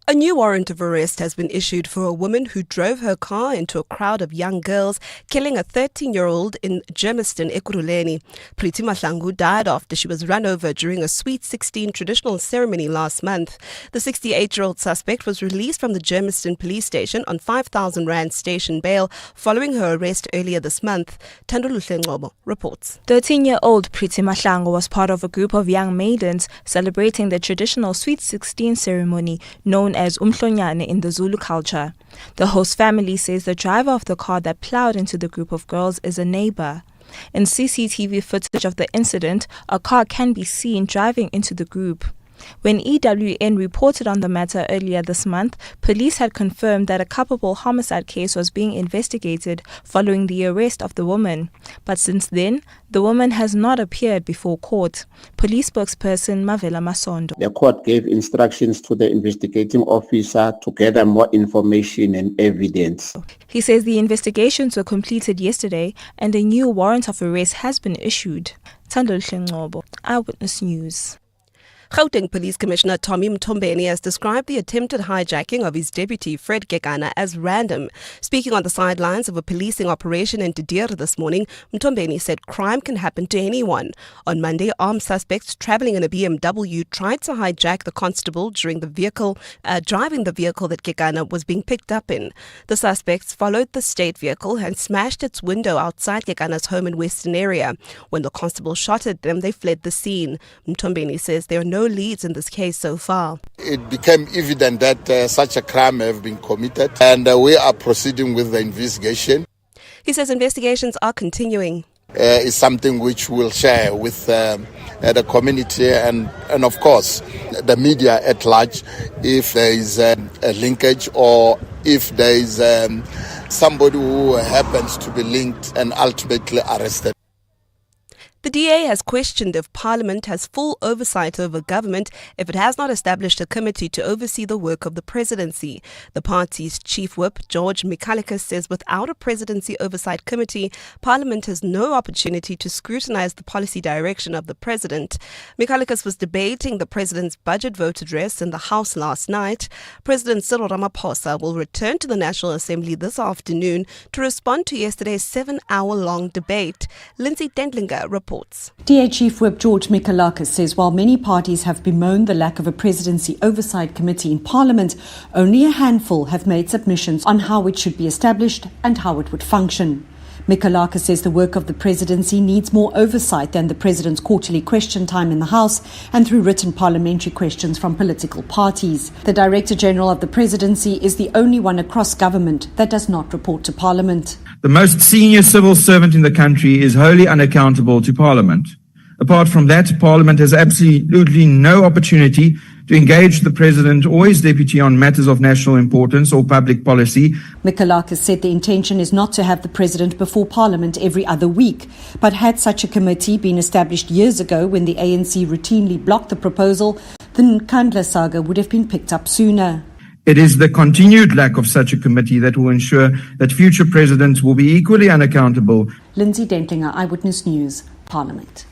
A new warrant of arrest has been issued for a woman who drove her car into a crowd of young girls, killing a 13-year-old in Germiston, Ekurhuleni. Priti Mahlangu died after she was run over during a Sweet 16 traditional ceremony last month. The 68-year-old suspect was released from the Germiston police station on 5,000 Rand station bail following her arrest earlier this month. Thanduluhle Ngcobo reports. 13-year-old Priti Mahlangu was part of a group of young maidens celebrating the traditional Sweet 16 ceremony known as Umhlonyane in the Zulu culture. The host family says the driver of the car that plowed into the group of girls is a neighbor. In CCTV footage of the incident, a car can be seen driving into the group. When EWN reported on the matter earlier this month, police had confirmed that a culpable homicide case was being investigated following the arrest of the woman. But since then, the woman has not appeared before court. Police spokesperson Mavela Masondo. The court gave instructions to the investigating officer to gather more information and evidence. He says the investigations were completed yesterday and a new warrant of arrest has been issued. Thanduluhle Ngcobo, Eyewitness News. Gauteng Police Commissioner Tommy Mtombeni has described the attempted hijacking of his deputy Fred Gekana as random. Speaking on the sidelines of a policing operation in Didier this morning, Mtombeni said crime can happen to anyone. On Monday, armed suspects travelling in a BMW tried to hijack the constable during the vehicle, driving the vehicle that Gekana was being picked up in. The suspects followed the state vehicle and smashed its window outside Gekana's home in Western area. When the constable shot at them, they fled the scene. Mtombeni says there are no leads in this case so far. It became evident that such a crime have been committed and we are proceeding with the investigation. He says investigations are continuing. It's something which we'll share with the community and of course the media at large if there is a linkage or if there is somebody who happens to be linked and ultimately arrested. The DA has questioned if Parliament has full oversight over government if it has not established a committee to oversee the work of the presidency. The party's chief whip, George Michalikis, says without a presidency oversight committee, Parliament has no opportunity to scrutinise the policy direction of the president. Michalikis was debating the president's budget vote address in the House last night. President Cyril Ramaphosa will return to the National Assembly this afternoon to respond to yesterday's 7-hour-long debate. Lindsay Dendlinger reports. DA Chief Whip George Michalikis says while many parties have bemoaned the lack of a presidency oversight committee in Parliament, only a handful have made submissions on how it should be established and how it would function. Michalikis says the work of the presidency needs more oversight than the president's quarterly question time in the House and through written parliamentary questions from political parties. The Director General of the presidency is the only one across government that does not report to Parliament. The most senior civil servant in the country is wholly unaccountable to Parliament. Apart from that, Parliament has absolutely no opportunity to engage the President or his deputy on matters of national importance or public policy. Mikalakis said the intention is not to have the President before Parliament every other week. But had such a committee been established years ago when the ANC routinely blocked the proposal, the Nkandla saga would have been picked up sooner. It is the continued lack of such a committee that will ensure that future presidents will be equally unaccountable. Lindsay Dentlinger, Eyewitness News, Parliament.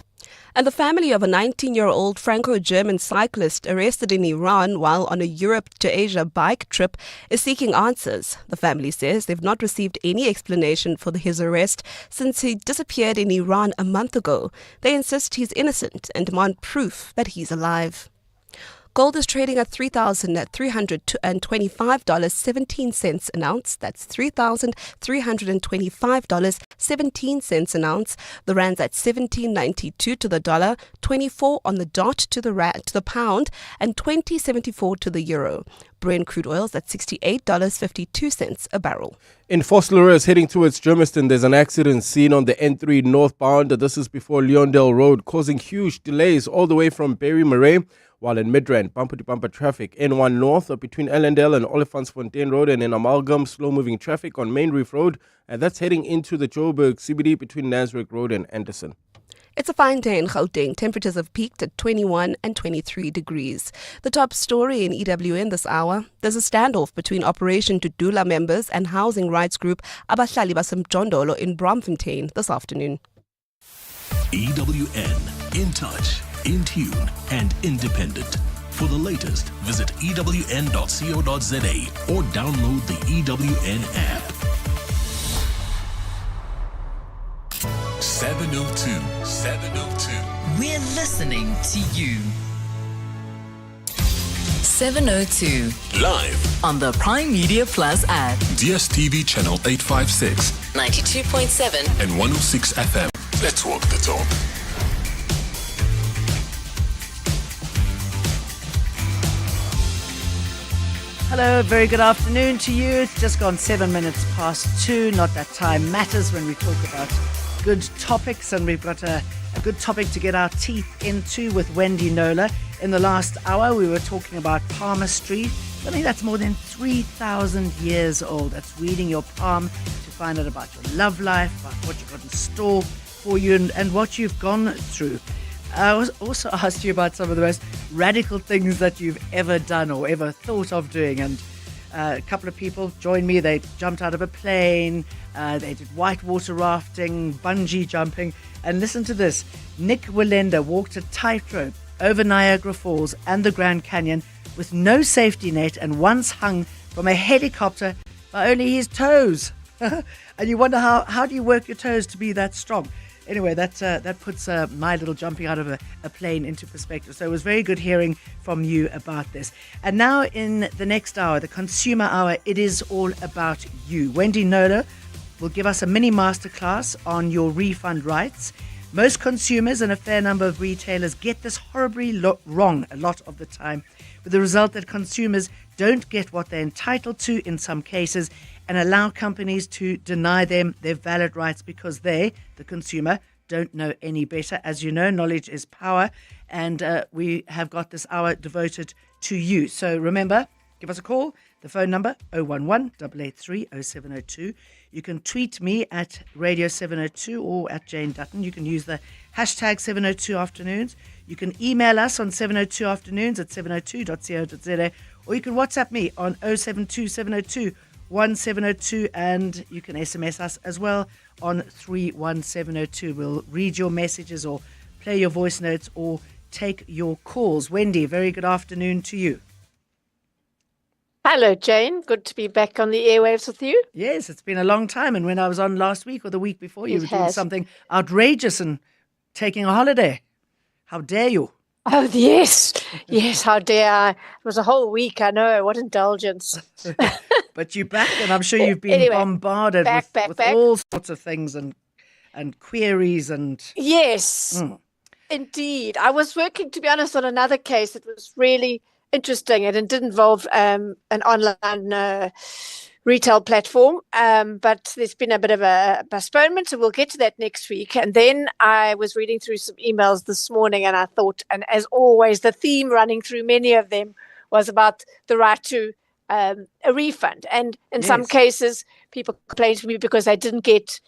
And the family of a 19-year-old Franco-German cyclist arrested in Iran while on a Europe to Asia bike trip is seeking answers. The family says they've not received any explanation for his arrest since he disappeared in Iran a month ago. They insist he's innocent and demand proof that he's alive. Gold is trading at $3,325.17 an ounce. That's $3,325.17 an ounce. The rand's at 17.92 to the dollar, 24 on the dot to the pound, and 20.74 to the euro. Brent crude oil's at $68.52 a barrel. In Vosloorus, heading towards Germiston, there's an accident seen on the N3 northbound. This is before Leondale Road, causing huge delays all the way from Berry Murray. While in Midrand, bumper-to-bumper traffic, N1 north between Ellendale and Olifantsfontein Road, and in Amalgam, slow-moving traffic on Main Reef Road, and that's heading into the Joburg CBD between Nasrec Road and Anderson. It's a fine day in Gauteng. Temperatures have peaked at 21 and 23 degrees. The top story in EWN this hour, there's a standoff between Operation Dudula members and housing rights group Abahlali Basemjondolo in Braamfontein this afternoon. EWN, in touch, in tune, and independent. For the latest, visit ewn.co.za or download the EWN app. 702. We're listening to you. 702. Live on the Prime Media Plus app. DSTV channel 856. 92.7 and 106 FM. Let's walk the talk. Hello, very good afternoon to you. It's just gone 7 minutes past 2. Not that time matters when we talk about good topics, and we've got a good topic to get our teeth into with Wendy Nola. In the last hour, we were talking about palmistry, something that's more than 3,000 years old. That's reading your palm to find out about your love life, about what you've got in store for you and what you've gone through. I was also asked you about some of the most radical things that you've ever done or ever thought of doing. And a couple of people joined me. They jumped out of a plane. They did whitewater rafting, bungee jumping. And listen to this. Nick Willenda walked a tightrope over Niagara Falls and the Grand Canyon with no safety net and once hung from a helicopter by only his toes. And you wonder how do you work your toes to be that strong? Anyway, that puts my little jumping out of a plane into perspective. So it was very good hearing from you about this. And now in the next hour, the Consumer Hour, it is all about you. Wendy Nola will give us a mini masterclass on your refund rights. Most consumers and a fair number of retailers get this horribly wrong a lot of the time, with the result that consumers don't get what they're entitled to in some cases and allow companies to deny them their valid rights because they, the consumer, don't know any better. As you know, knowledge is power, and we have got this hour devoted to you. So remember, give us a call. The phone number 011-883-0702. You can tweet me at Radio 702 or at Jane Dutton. You can use the hashtag 702 Afternoons. You can email us on 702 Afternoons at 702.co.za, or you can WhatsApp me on 072 702 1702, and you can SMS us as well on 31702. We'll read your messages or play your voice notes or take your calls. Wendy, very good afternoon to you. Hello, Jane. Good to be back on the airwaves with you. Yes, it's been a long time. And when I was on last week or the week before, you were doing something outrageous and taking a holiday. How dare you? Oh, yes. Yes, how dare I? It was a whole week, I know. What indulgence. But you're back, and I'm sure you've been bombarded with all sorts of things and queries and... Yes, indeed. I was working, to be honest, on another case that was really interesting, and it did involve an online retail platform, but there's been a bit of a postponement, so we'll get to that next week. And then I was reading through some emails this morning, and I thought, and as always, the theme running through many of them was about the right to a refund. And in some cases, people complained to me because they didn't get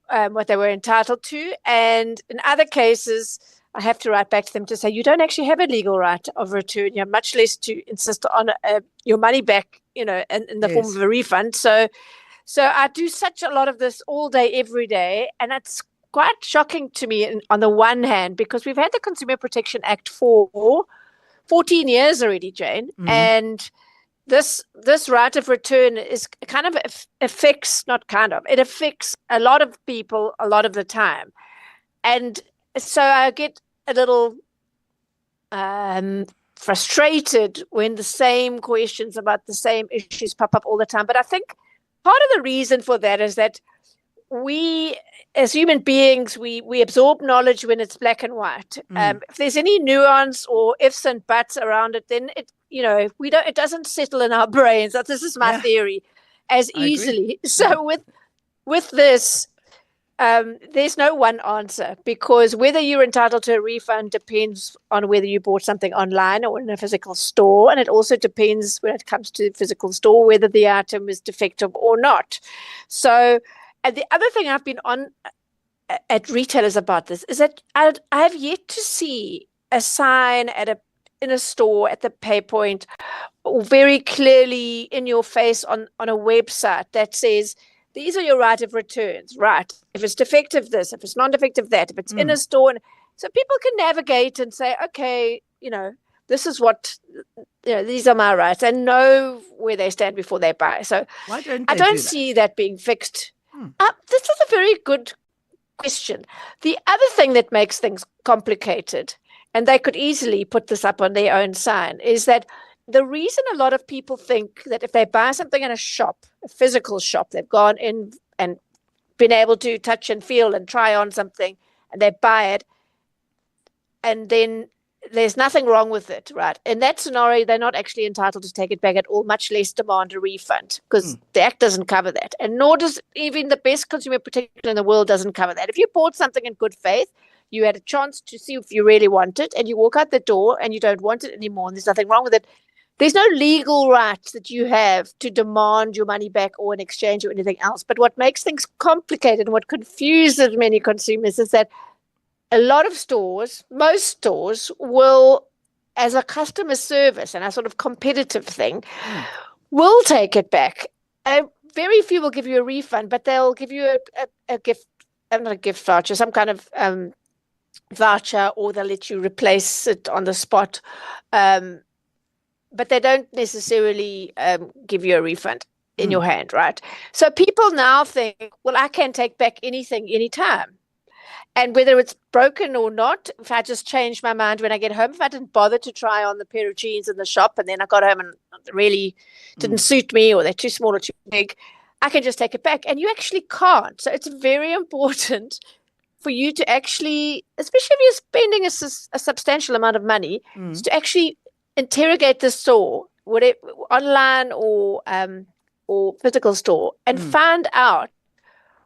what they were entitled to. And in other cases, I have to write back to them to say, you don't actually have a legal right of return, much less to insist on your money back, in the form of a refund. So I do such a lot of this all day, every day. And it's quite shocking to me on the one hand, because we've had the Consumer Protection Act for 14 years already, Jane. Mm-hmm. And this right of return is it affects a lot of people a lot of the time. And so I get a little frustrated when the same questions about the same issues pop up all the time. But I think part of the reason for that is that we, as human beings, we absorb knowledge when it's black and white. If there's any nuance or ifs and buts around it, then it doesn't settle in our brains. This is my theory, as easily. So with this, there's no one answer, because whether you're entitled to a refund depends on whether you bought something online or in a physical store. And it also depends, when it comes to the physical store, whether the item is defective or not. So, and the other thing I've been on at retailers about this is that I have yet to see a sign in a store at the pay point, or very clearly in your face on a website that says, these are your right of returns, right? If it's defective this, if it's non-defective that, if it's in a store. So people can navigate and say, okay, this is what, these are my rights, and know where they stand before they buy. So why don't I don't see that being fixed. This is a very good question. The other thing that makes things complicated, and they could easily put this up on their own sign, is that the reason a lot of people think that if they buy something in a shop, a physical shop, they've gone in and been able to touch and feel and try on something, and they buy it, and then there's nothing wrong with it, right? In that scenario, they're not actually entitled to take it back at all, much less demand a refund, because the Act doesn't cover that. And nor does even the best consumer protection in the world doesn't cover that. If you bought something in good faith, you had a chance to see if you really want it, and you walk out the door and you don't want it anymore, and there's nothing wrong with it, there's no legal right that you have to demand your money back or an exchange or anything else. But what makes things complicated and what confuses many consumers is that a lot of stores, most stores, will, as a customer service and a sort of competitive thing, will take it back. Very few will give you a refund, but they'll give you a gift, not a gift voucher, some kind of voucher, or they'll let you replace it on the spot. But they don't necessarily give you a refund in your hand, right? So people now think, well, I can take back anything, anytime. And whether it's broken or not, if I just change my mind when I get home, if I didn't bother to try on the pair of jeans in the shop, and then I got home and it really didn't suit me, or they're too small or too big, I can just take it back. And you actually can't. So it's very important for you to actually, especially if you're spending a substantial amount of money, is to actually interrogate the store, whatever, online or physical store, and find out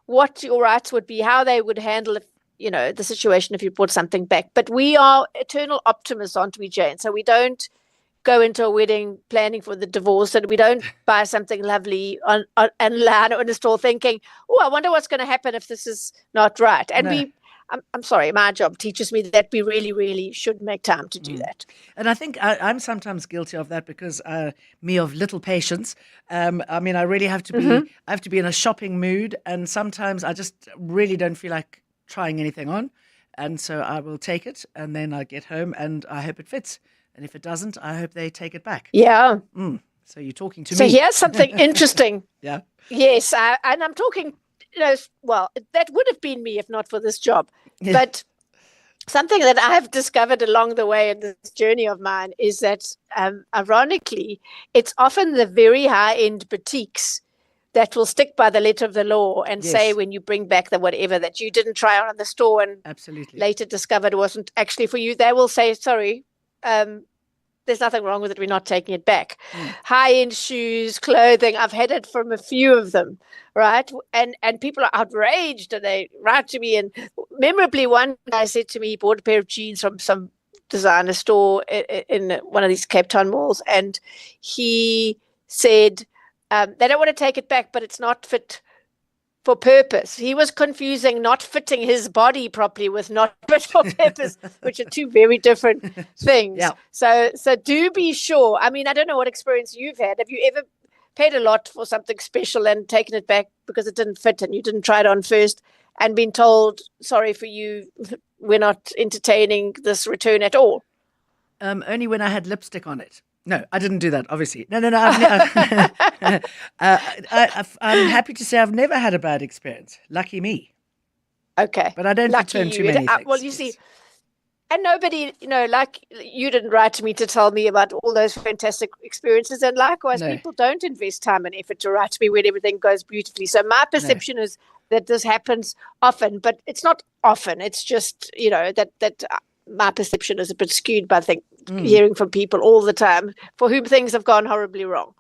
what your rights would be, how they would handle if, the situation if you brought something back. But we are eternal optimists, aren't we, Jane? So we don't go into a wedding planning for the divorce, and we don't buy something lovely online or in a store thinking, oh, I wonder what's going to happen if this is not right. And I'm sorry, my job teaches me that we really, really should make time to do that. And I think I'm sometimes guilty of that, because me of little patience. I really have to be. I have to be in a shopping mood, and sometimes I just really don't feel like trying anything on, and so I will take it, and then I get home and I hope it fits, and if it doesn't, I hope they take it back. Yeah. So you're talking to me. So here's something interesting. Yeah. Yes, and I'm talking. Well, that would have been me if not for this job. Yeah. But something that I have discovered along the way in this journey of mine is that, ironically, it's often the very high-end boutiques that will stick by the letter of the law and say, when you bring back the whatever that you didn't try on in the store and later discovered wasn't actually for you, they will say, sorry, there's nothing wrong with it. We're not taking it back. High-end shoes, clothing. I've had it from a few of them, right? And people are outraged, and they write to me. And memorably, one guy said to me he bought a pair of jeans from some designer store in one of these Cape Town malls, and he said they don't want to take it back, but it's not fit for purpose. He was confusing not fitting his body properly with not fit for purpose, which are two very different things. Yeah. So do be sure. I mean, I don't know what experience you've had. Have you ever paid a lot for something special and taken it back because it didn't fit and you didn't try it on first and been told, sorry for you, we're not entertaining this return at all? Only when I had lipstick on it. No, I didn't do that, obviously. No. I'm happy to say I've never had a bad experience. Lucky me. Okay. But I don't return too many things. Well, you see, and nobody, like you didn't write to me to tell me about all those fantastic experiences. And likewise, people don't invest time and effort to write to me when everything goes beautifully. So my perception is that this happens often, but it's not often. It's just, that my perception is a bit skewed by hearing from people all the time for whom things have gone horribly wrong.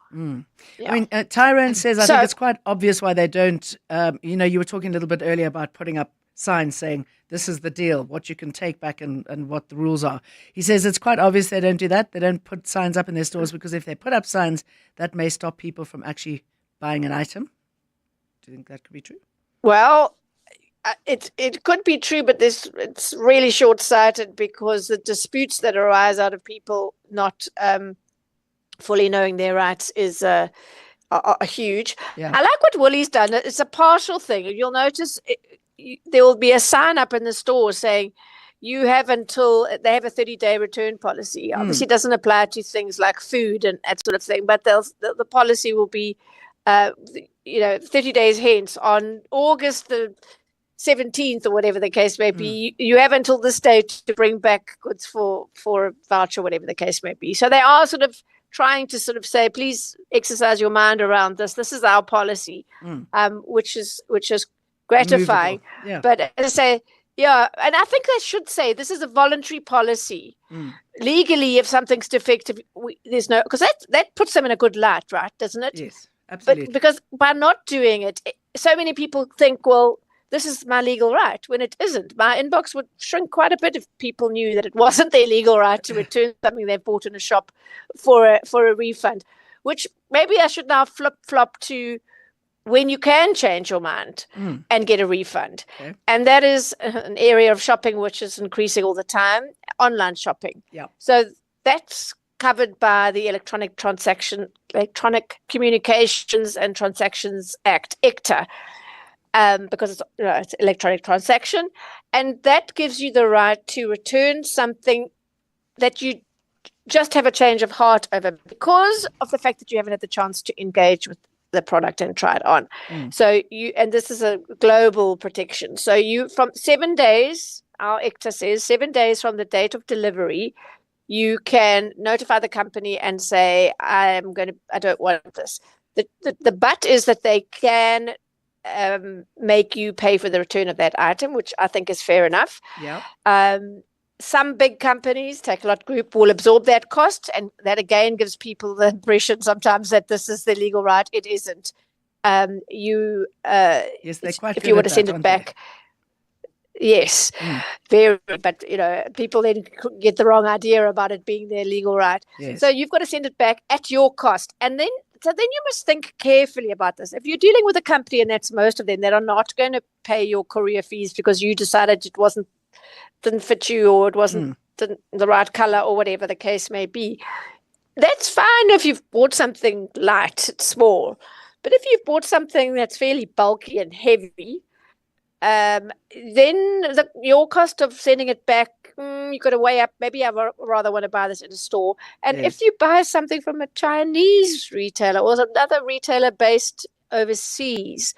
Yeah. I mean, Tyrone says, I think it's quite obvious why they don't, you were talking a little bit earlier about putting up signs saying this is the deal, what you can take back and what the rules are. He says it's quite obvious they don't do that. They don't put signs up in their stores because if they put up signs, that may stop people from actually buying an item. Do you think that could be true? Well, it could be true, but it's really short-sighted because the disputes that arise out of people not fully knowing their rights are huge. Yeah. I like what Willie's done. It's a partial thing. You'll notice there will be a sign up in the store saying you have until they have a 30-day return policy. Obviously, it doesn't apply to things like food and that sort of thing, but the policy will be 30 days hence on August the 17th or whatever the case may be, you have until this date to bring back goods for a voucher, whatever the case may be. So they are sort of trying to sort of say, please exercise your mind around this. This is our policy, which is gratifying. Yeah. But as I say, and I think they should say this is a voluntary policy. Legally, if something's defective, there's no, because that puts them in a good light, right? Doesn't it? Yes, absolutely. But because by not doing it, so many people think, well, this is my legal right, when it isn't. My inbox would shrink quite a bit if people knew that it wasn't their legal right to return something they bought in a shop for a refund, which maybe I should now flip-flop to when you can change your mind and get a refund. Okay. And that is an area of shopping which is increasing all the time, online shopping. Yeah. So that's covered by the Electronic Communications and Transactions Act, ECTA. Because it's electronic transaction, and that gives you the right to return something that you just have a change of heart over because of the fact that you haven't had the chance to engage with the product and try it on. So and this is a global protection. So you, from 7 days, our ECTA says 7 days from the date of delivery, you can notify the company and say, I don't want this. The but is that they can make you pay for the return of that item, which I think is fair enough. Yeah. Some big companies, Takealot Group, will absorb that cost, and that again gives people the impression sometimes that this is the legal right. It isn't. Yes, they're quite if you were to send it back. Yes, very. But people then get the wrong idea about it being their legal right. Yes. So you've got to send it back at your cost, and then. So then you must think carefully about this. If you're dealing with a company, and that's most of them, that are not going to pay your courier fees because you decided it didn't fit you, or it wasn't the right color, or whatever the case may be, that's fine if you've bought something light, small. But if you've bought something that's fairly bulky and heavy, then your cost of sending it back, you've got to weigh up, maybe I rather want to buy this in a store. And if you buy something from a Chinese retailer or another retailer based overseas,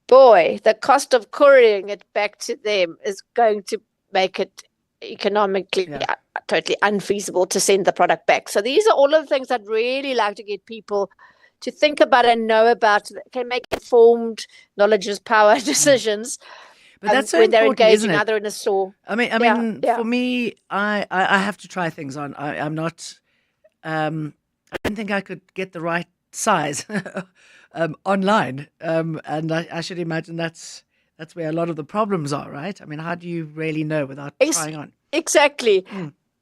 boy, the cost of couriering it back to them is going to make it economically totally unfeasible to send the product back. So these are all of the things I'd really like to get people to think about and know about, can make informed, knowledge is power decisions. But that's so when they're important, engaging isn't it? either in a store. I mean, for me, I have to try things on. I'm not I didn't think I could get the right size online, and I should imagine that's where a lot of the problems are, right? I mean, how do you really know without trying on? Exactly.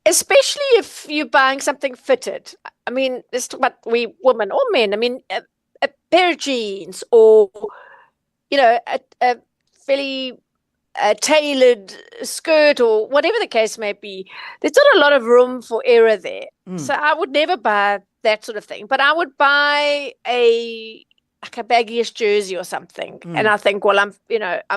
Especially if you're buying something fitted. I mean, this is what we women or men. I mean, a pair of jeans or a fairly tailored skirt or whatever the case may be. There's not a lot of room for error there. So I would never buy that sort of thing. But I would buy a baggiest jersey or something, and I think, well, I'm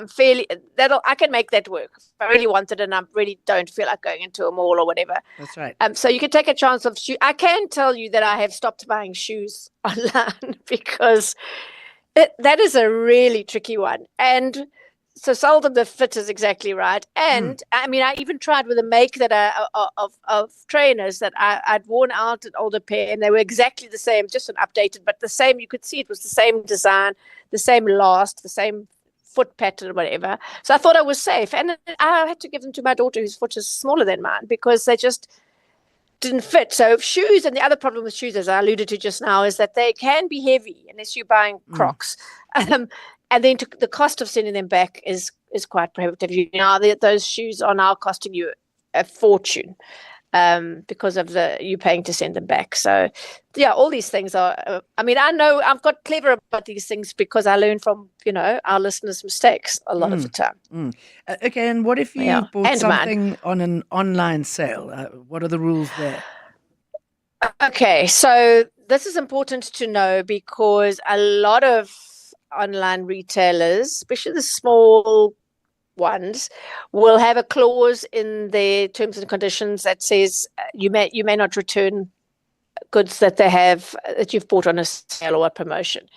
fairly I can make that work if I really want it, and I really don't feel like going into a mall or whatever. That's right. So you can take a chance of shoes. I can tell you that I have stopped buying shoes online because that is a really tricky one, and so seldom the fit is exactly right. And I mean, I even tried with a make that of trainers that I'd worn out an older pair, and they were exactly the same, just an updated, but the same. You could see it was the same design, the same last, the same foot pattern, or whatever. So I thought I was safe, and I had to give them to my daughter, whose foot is smaller than mine, because they just didn't fit. So shoes, and the other problem with shoes, as I alluded to just now, is that they can be heavy unless you're buying Crocs. And then the cost of sending them back is quite prohibitive. Those shoes are now costing you a fortune because of you paying to send them back. So, yeah, all these things are. I mean, I know I've got clever about these things because I learn from our listeners' mistakes a lot of the time. Okay, and what if you bought something on an online sale? What are the rules there? Okay, so this is important to know because a lot of online retailers, especially the small ones, will have a clause in their terms and conditions that says you may not return goods that you've bought on a sale or a promotion.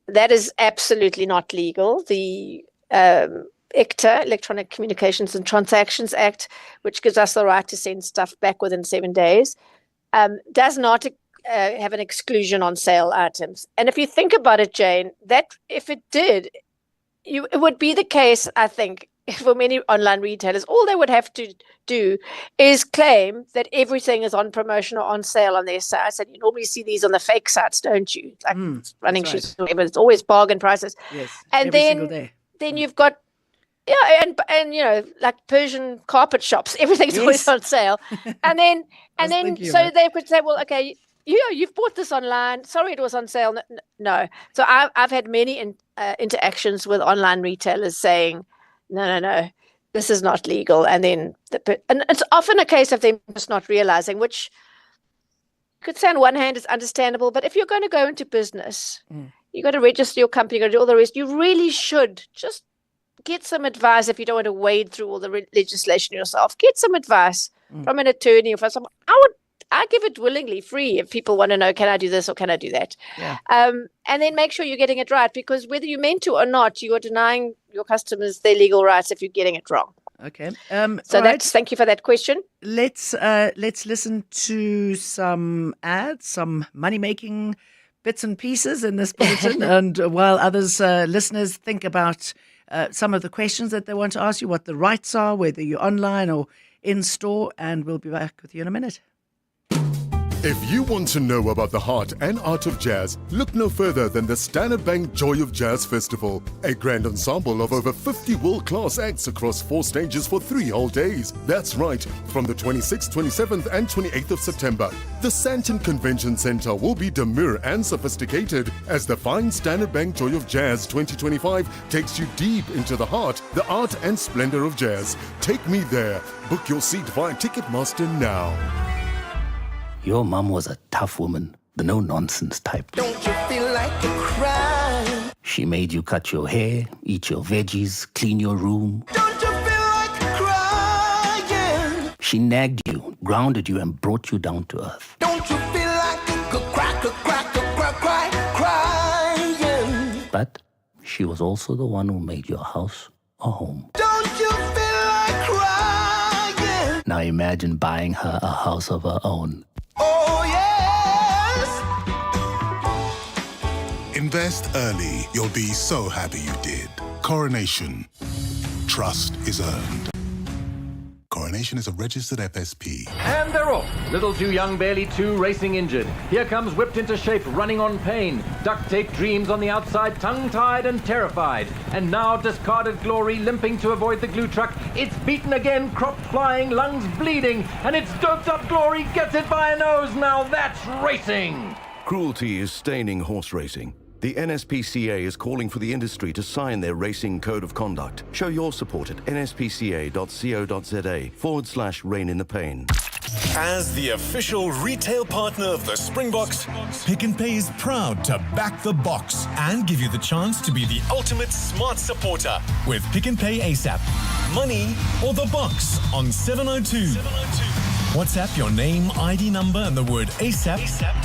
That is absolutely not legal. The ECTA, Electronic Communications and Transactions Act, which gives us the right to send stuff back within 7 days, does not have an exclusion on sale items. And if you think about it, Jane, that if it did, it would be the case, I think, for many online retailers. All they would have to do is claim that everything is on promotion or on sale on their sites. And you normally see these on the fake sites, don't you? Like running shoes, or whatever. It's always bargain prices. Yes, and every single day. Then you've got and like Persian carpet shops, everything's always on sale. And then so they could say, well, okay, you've bought this online. Sorry, it was on sale. No. So I've had many interactions with online retailers saying, no, this is not legal. And then and it's often a case of them just not realizing, which you could say on one hand is understandable, but if you're going to go into business, you got to register your company, you got to do all the rest. You really should just get some advice if you don't want to wade through all the legislation yourself. Get some advice from an attorney or from someone. I give it willingly, free, if people want to know, can I do this or can I do that? Yeah. And then make sure you're getting it right, because whether you meant to or not, you are denying your customers their legal rights if you're getting it wrong. Okay. Thank you for that question. Let's listen to some ads, some money-making bits and pieces in this bulletin, and while others, listeners, think about some of the questions that they want to ask you, what the rights are, whether you're online or in store, and we'll be back with you in a minute. If you want to know about the heart and art of jazz, look no further than the Standard Bank Joy of Jazz Festival, a grand ensemble of over 50 world-class acts across 4 stages for 3 whole days. That's right, from the 26th, 27th and 28th of September. The Sandton Convention Centre will be demure and sophisticated as the fine Standard Bank Joy of Jazz 2025 takes you deep into the heart, the art and splendour of jazz. Take me there. Book your seat via Ticketmaster now. Your mum was a tough woman, the no-nonsense type. Don't you feel like a cry? She made you cut your hair, eat your veggies, clean your room. Don't you feel like crying? She nagged you, grounded you, and brought you down to earth. Don't you feel like crying? But she was also the one who made your house a home. Don't you feel like crying? Now imagine buying her a house of her own. Oh, yes! Invest early. You'll be so happy you did. Coronation. Trust is earned. Coronation. Examination is a registered FSP. And they're off. Little Too Young, Barely 2, racing injured. Here comes Whipped into Shape, running on pain. Duct tape dreams on the outside, tongue-tied and terrified. And now Discarded Glory, limping to avoid the glue truck. It's beaten again, crop flying, lungs bleeding. And it's Doped Up Glory, gets it by a nose. Now that's racing. Cruelty is staining horse racing. The NSPCA is calling for the industry to sign their racing code of conduct. Show your support at nspca.co.za/Rein in the Pain. As the official retail partner of the Springboks, Pick n Pay is proud to back the Boks and give you the chance to be the ultimate smart supporter with Pick n Pay ASAP. Money or the Boks on 702. WhatsApp your name, ID number and the word ASAP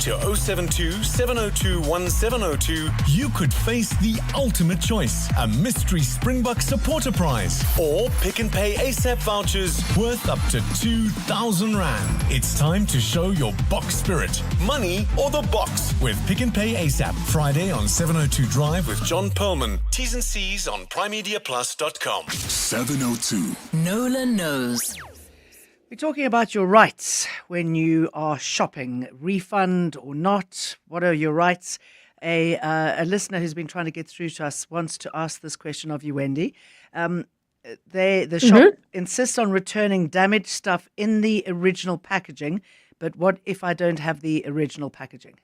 to 072 702 1702. You could face the ultimate choice, a mystery Springbok supporter prize or Pick n Pay ASAP vouchers worth up to 2,000 Rand. It's time to show your Boks spirit. Money or the Boks with Pick n Pay ASAP. Friday on 702 Drive with John Perlman. T's and C's on primemediaplus.com. 702. Nola knows. We're talking about your rights when you are shopping, refund or not. What are your rights? A listener who's been trying to get through to us wants to ask this question of you, Wendy. The shop insists on returning damaged stuff in the original packaging, but what if I don't have the original packaging?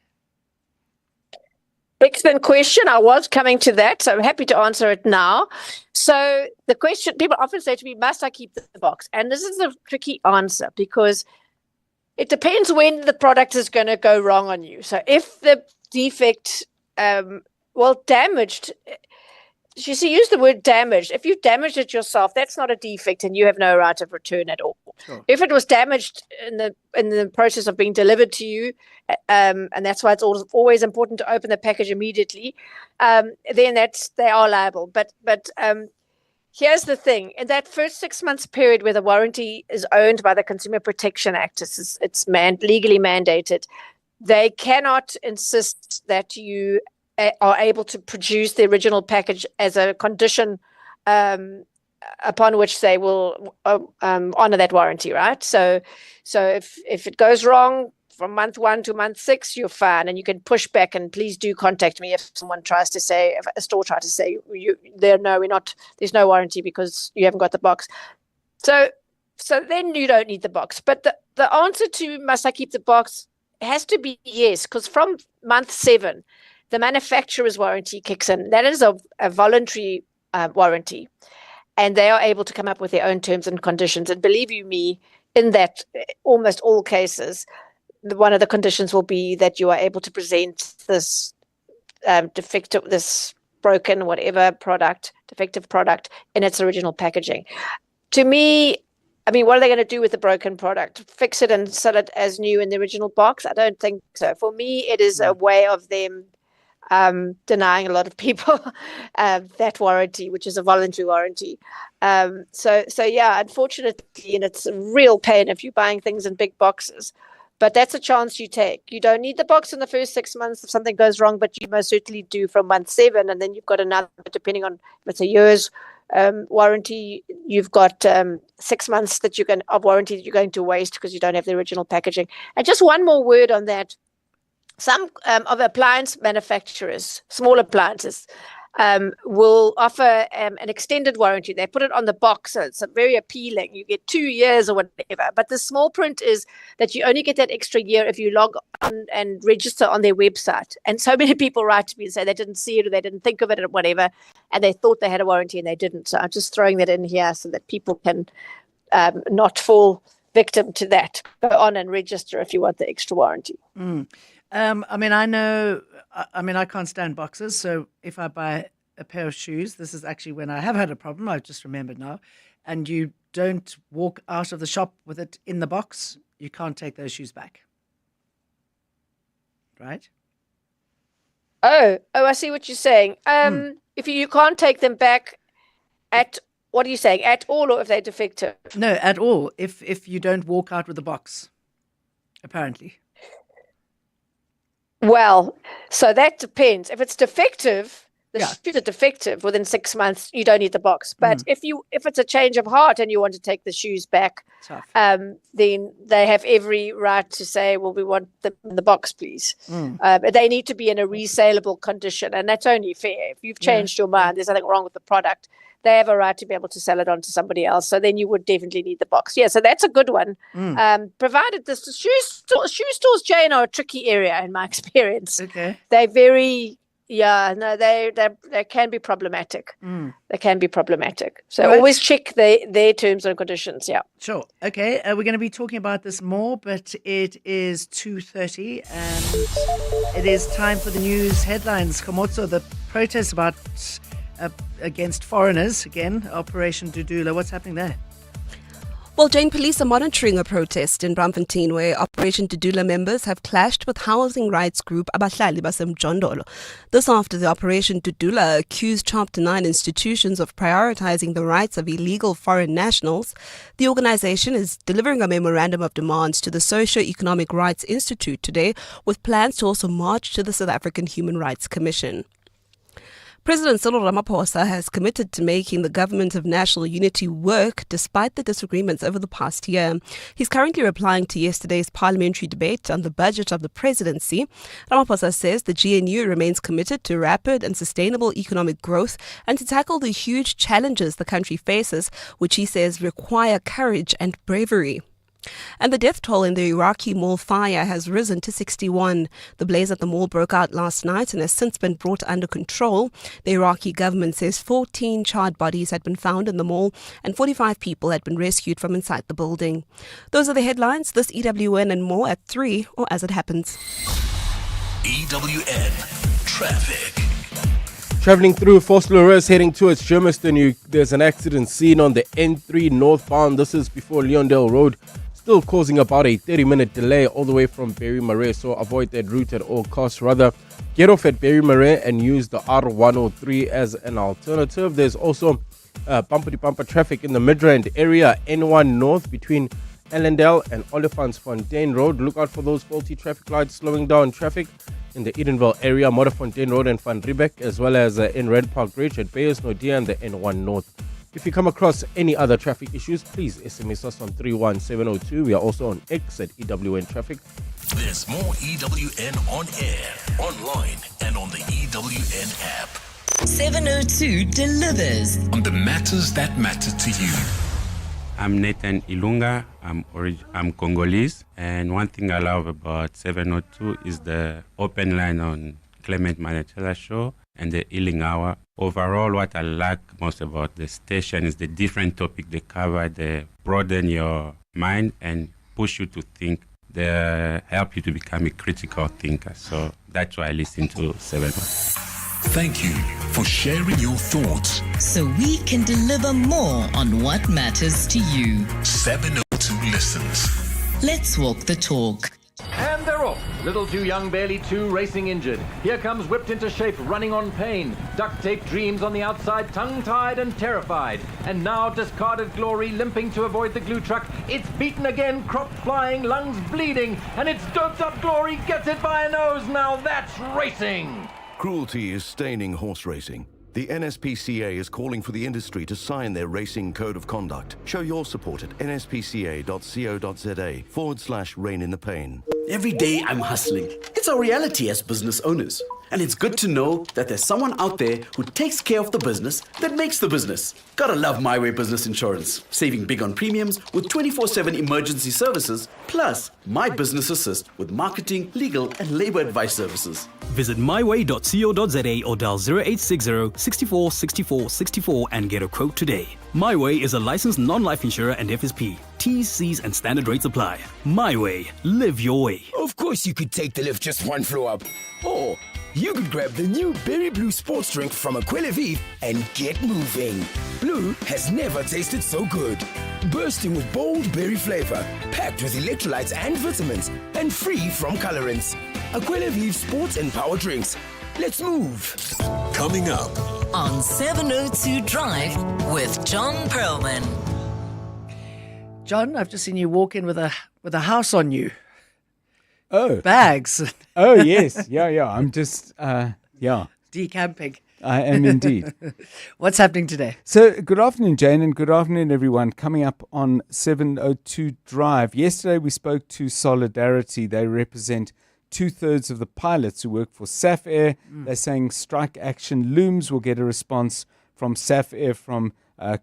Excellent question. I was coming to that, so I'm happy to answer it now. So the question, people often say to me, must I keep the box? And this is a tricky answer because it depends when the product is going to go wrong on you. So if the defect, damaged, you see, use the word damaged. If you damaged it yourself, that's not a defect and you have no right of return at all. Sure. If it was damaged in the process of being delivered to you, and that's why it's always important to open the package immediately, then they are liable. But here's the thing. In that first 6 months period where the warranty is owned by the Consumer Protection Act, it's legally mandated, they cannot insist that you are able to produce the original package as a condition upon which they will honor that warranty, right? So if it goes wrong from month 1 to month 6, you're fine, and you can push back. And please do contact me if someone tries to say, if a store tries to say, there's no warranty because you haven't got the box. So then you don't need the box. But the answer to must I keep the box has to be yes, because from month 7. The manufacturer's warranty kicks in. That is a voluntary warranty, and they are able to come up with their own terms and conditions. And believe you me, in that almost all cases, one of the conditions will be that you are able to present this defective, this broken, defective product in its original packaging. To me, I mean, what are they going to do with the broken product? Fix it and sell it as new in the original box? I don't think so. For me, it is a way of them denying a lot of people that warranty, which is a voluntary warranty. So yeah, unfortunately, and it's a real pain if you're buying things in big boxes, but that's a chance you take. You don't need the box in the first 6 months if something goes wrong, but you most certainly do from month 7, and then you've got another, depending on if it's a year's warranty, you've got 6 months of warranty that you're going to waste because you don't have the original packaging. And just one more word on that. Some of appliance manufacturers, small appliances, will offer an extended warranty. They put it on the box, so it's very appealing. You get 2 years or whatever. But the small print is that you only get that extra year if you log on and register on their website. And so many people write to me and say they didn't see it or they didn't think of it or whatever, and they thought they had a warranty and they didn't. So I'm just throwing that in here so that people can not fall victim to that. Go on and register if you want the extra warranty. I can't stand boxes. So if I buy a pair of shoes, this is actually when I have had a problem, I've just remembered now, and you don't walk out of the shop with it in the box, you can't take those shoes back. Right? Oh, I see what you're saying. If you can't take them back what are you saying? At all, or if they're defective? No, at all. If you don't walk out with the box, apparently. Well, so that depends. If it's defective, the shoes are defective within 6 months, you don't need the box. But if it's a change of heart and you want to take the shoes back, then they have every right to say, well, we want them in the box, please. But they need to be in a resaleable condition, and that's only fair. If you've changed your mind, there's nothing wrong with the product, they have a right to be able to sell it on to somebody else. So then you would definitely need the box. Yeah, so that's a good one. Provided the shoe stores, Jane, are a tricky area in my experience. Okay. They're very... they can be problematic. They can be problematic. So always check their terms and conditions. Yeah. Sure. Okay. We're going to be talking about this more, but it is 2:30 and it is time for the news headlines. Komotso, the protest against foreigners, again, Operation Dudula. What's happening there? Well, Jane, police are monitoring a protest in Braamfontein where Operation Dudula members have clashed with housing rights group Abahlali Basemjondolo. This after the Operation Dudula accused Chapter 9 institutions of prioritizing the rights of illegal foreign nationals. The organization is delivering a memorandum of demands to the Socio-Economic Rights Institute today, with plans to also march to the South African Human Rights Commission. President Cyril Ramaphosa has committed to making the government of national unity work despite the disagreements over the past year. He's currently replying to yesterday's parliamentary debate on the budget of the presidency. Ramaphosa says the GNU remains committed to rapid and sustainable economic growth and to tackle the huge challenges the country faces, which he says require courage and bravery. And the death toll in the Iraqi mall fire has risen to 61. The blaze at the mall broke out last night and has since been brought under control. The Iraqi government says 14 charred bodies had been found in the mall and 45 people had been rescued from inside the building. Those are the headlines. This EWN and more at 3 or as it happens. EWN Traffic. Traveling through Vosloorus heading towards Germiston, there's an accident seen on the N3 northbound. This is before Leondale Road. Still causing about a 30-minute delay all the way from Berry Marais, so avoid that route at all costs. Rather, get off at Berry Marais and use the R103 as an alternative. There's also bumper-to-bumper traffic in the Midrand area, N1 North between Ellendale and Olifantsfontein Road. Look out for those faulty traffic lights slowing down traffic in the Edenville area, Modderfontein Road and Van Riebeck, as well as in Red Park Bridge at Bayers Nordia and the N1 North. If you come across any other traffic issues, please SMS us on 31702. We are also on X at EWN Traffic. There's more EWN on air, online, and on the EWN app. 702 delivers on the matters that matter to you. I'm Nathan Ilunga. I'm Congolese. And one thing I love about 702 is the open line on Clement Manachela show and the healing hour. Overall, what I like most about the station is the different topic they cover. They broaden your mind and push you to think. They help you to become a critical thinker. So that's why I listen to 702. Thank you for sharing your thoughts. so we can deliver more on what matters to you. 702 listens. Let's walk the talk. And they're off. Little too young, barely two, racing injured. Here comes whipped into shape, running on pain. Duct tape dreams on the outside, tongue-tied and terrified. And now discarded glory, limping to avoid the glue truck. It's beaten again, crop flying, lungs bleeding. And it's doped up glory, gets it by a nose. Now that's racing. Cruelty is staining horse racing. The NSPCA is calling for the industry to sign their racing code of conduct. Show your support at nspca.co.za/Rein in the Pain. Every day I'm hustling. It's our reality as business owners. And it's good to know that there's someone out there who takes care of the business that makes the business. Gotta love My Way Business Insurance. Saving big on premiums with 24/7 emergency services, plus My Business Assist with marketing, legal, and labor advice services. Visit myway.co.za or dial 0860 64 64 64 and get a quote today. My Way is a licensed non-life insurer and FSP. T's, C's, and standard rates apply. My Way. Live your way. Of course you could take the lift just one floor up. Or you could grab the new Berry Blue sports drink from Aquila and get moving. Blue has never tasted so good. Bursting with bold berry flavor, packed with electrolytes and vitamins, and free from colorants. Aquila sports and power drinks. Let's move. Coming up on 702 Drive with John Perlman. John, I've just seen you walk in with a house on you. Oh. Bags. Oh, yes. Yeah. I'm just, decamping. I am indeed. What's happening today? So, good afternoon, Jane, and good afternoon, everyone. Coming up on 702 Drive. Yesterday, we spoke to Solidarity. They represent 2/3 of the pilots who work for SAF Air. They're saying strike action looms. Will get a response from SAF Air, from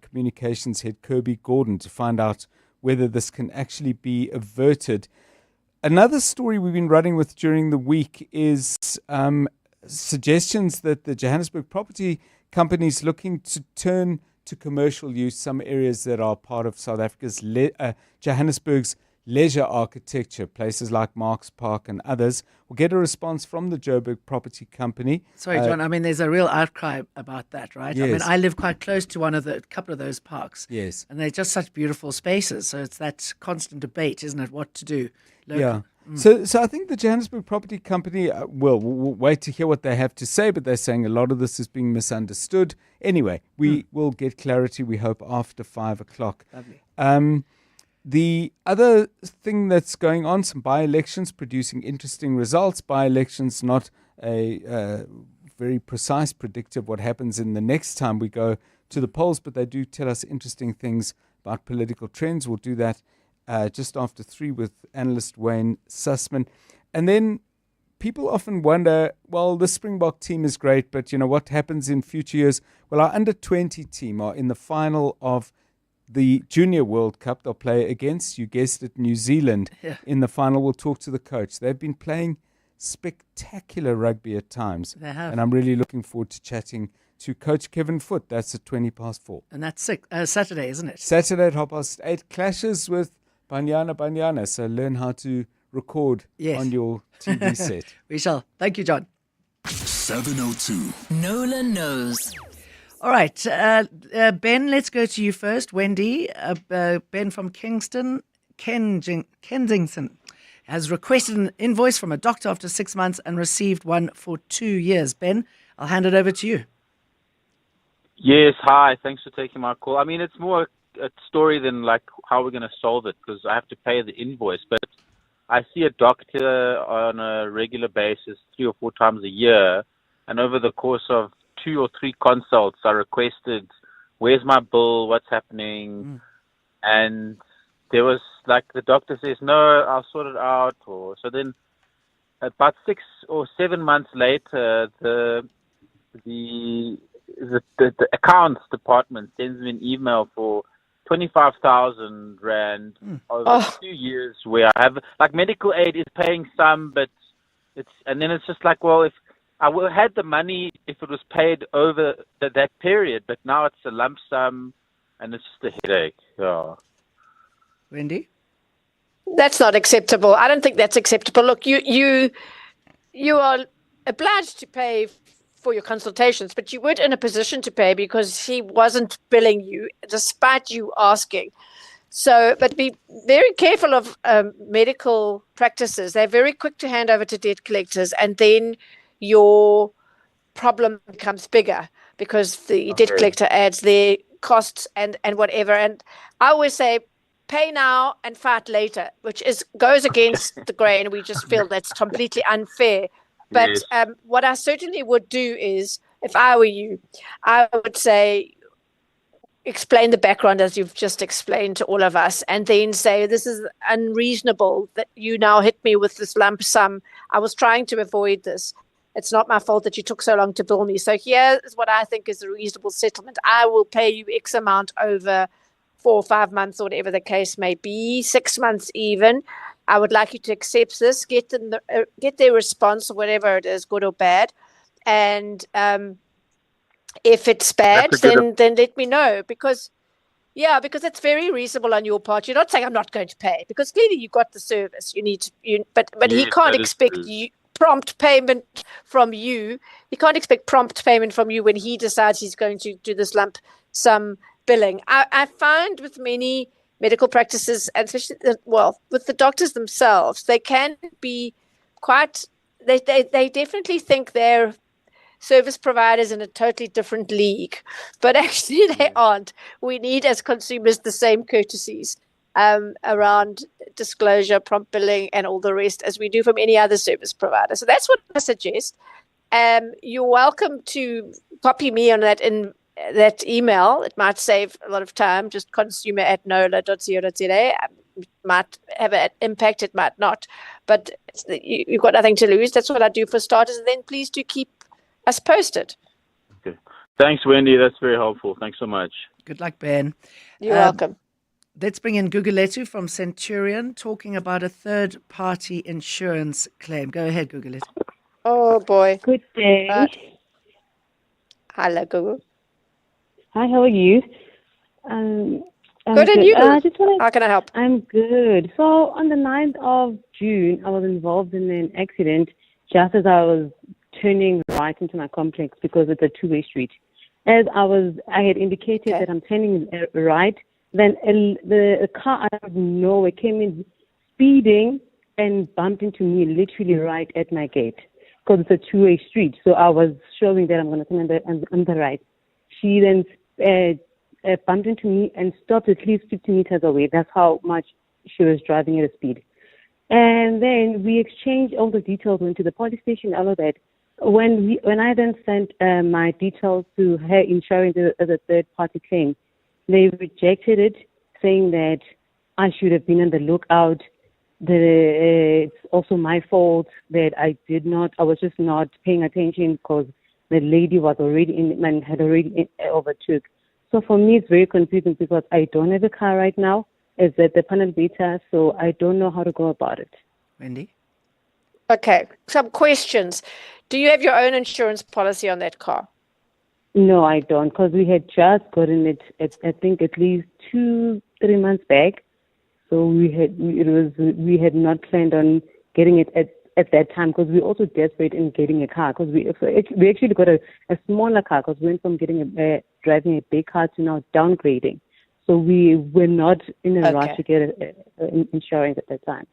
Communications Head Kirby Gordon, to find out whether this can actually be averted. Another story we've been running with during the week is suggestions that the Johannesburg property company is looking to turn to commercial use some areas that are part of South Africa's Johannesburg's leisure architecture, places like Marks Park and others. We'll get a response from the Joburg property company. Sorry, John. I mean, there's a real outcry about that, right? Yes. I mean, I live quite close to a couple of those parks. Yes. And they're just such beautiful spaces. So it's that constant debate, isn't it? What to do. Local. Yeah. So I think the Johannesburg Property Company, we'll wait to hear what they have to say, but they're saying a lot of this is being misunderstood. Anyway, we will get clarity, we hope, after 5 o'clock. Lovely. The other thing that's going on, some by-elections producing interesting results. By-elections, not a very precise predictor of what happens in the next time we go to the polls, but they do tell us interesting things about political trends. We'll do that just after 3 with analyst Wayne Sussman. And then people often wonder, well, the Springbok team is great, but what happens in future years? Well, our under-20 team are in the final of the Junior World Cup. They'll play against, you guessed it, New Zealand in the final. We'll talk to the coach. They've been playing spectacular rugby at times. They have. And I'm really looking forward to chatting to Coach Kevin Foote. That's at 4:20. And that's Saturday, isn't it? Saturday at 8:30. Clashes with Banyana. So learn how to record on your TV set. We shall. Thank you, John. 702. Nola knows. All right, Ben, let's go to you first. Wendy, Ben from Kensington has requested an invoice from a doctor after 6 months and received one for 2 years. Ben, I'll hand it over to you. Yes, hi. Thanks for taking my call. I mean, it's more a story than like how we're going to solve it, because I have to pay the invoice. But I see a doctor on a regular basis 3 or 4 times a year, and over the course of 2 or 3 consults, I requested, where's my bill, what's happening? And there was like, the doctor says, no, I'll sort it out. So then about 6 or 7 months later, the accounts department sends me an email for 25,000 Rand over 2 years, where I have, like, medical aid is paying some, but and then it's just like, well, if I would have had the money if it was paid over that period, but now it's a lump sum, and it's just a headache. Yeah. Wendy? That's not acceptable. I don't think that's acceptable. Look, you are obliged to pay for your consultations, but you weren't in a position to pay because he wasn't billing you, despite you asking. So, but be very careful of medical practices. They're very quick to hand over to debt collectors, and then your problem becomes bigger because the debt collector adds their costs and whatever. And I always say, pay now and fight later, which goes against the grain. We just feel that's completely unfair. But what I certainly would do is, if I were you, I would say, explain the background as you've just explained to all of us, and then say, this is unreasonable that you now hit me with this lump sum. I was trying to avoid this. It's not my fault that you took so long to bill me. So here is what I think is a reasonable settlement. I will pay you X amount over 4 or 5 months, or whatever the case may be, 6 months even. I would like you to accept this, get their response, whatever it is, good or bad. And if it's bad, then let me know. Because it's very reasonable on your part. You're not saying I'm not going to pay, because clearly you got the service. But he can't expect prompt payment from you. He can't expect prompt payment from you when he decides he's going to do this lump sum billing. I find with many medical practices, and especially, with the doctors themselves, they can be quite, they definitely think they're service providers in a totally different league, but actually they aren't. We need, as consumers, the same courtesies around disclosure, prompt billing, and all the rest as we do from any other service provider. So that's what I suggest. You're welcome to copy me on that email. It might save a lot of time. Just consumer@nola.co.za. It might have an impact, it might not. But you've got nothing to lose. That's what I do for starters. And then please do keep us posted. Okay. Thanks, Wendy. That's very helpful. Thanks so much. Good luck, Ben. You're welcome. Let's bring in Guguletu from Centurion talking about a third-party insurance claim. Go ahead, Guguletu. Oh, boy. Good day. Hello, Google. Hi, how are you? Good, and you? How can I help? I'm good. So on the 9th of June, I was involved in an accident just as I was turning right into my complex because it's a two-way street. As I had indicated that I'm turning right, then a car out of nowhere came in speeding and bumped into me literally right at my gate because it's a two-way street. So I was showing that I'm going to turn on the right. She then bumped into me and stopped at least 50 meters away. That's how much she was driving at a speed. And then we exchanged all the details, went to the police station, all of that. When I then sent my details to her insurance as a third-party claim, they rejected it, saying that I should have been on the lookout. It's also my fault that I was just not paying attention because the lady was already in and had already overtook. So for me, it's very confusing because I don't have a car right now. It's at the panel beta, so I don't know how to go about it. Wendy? Okay, some questions. Do you have your own insurance policy on that car? No, I don't, because we had just gotten it, I think, at least 2-3 months back. So we had not planned on getting it at that time because we were also desperate in getting a car because we actually got a smaller car because we went from driving a big car to now downgrading. So we were not in a rush to get insurance at that time.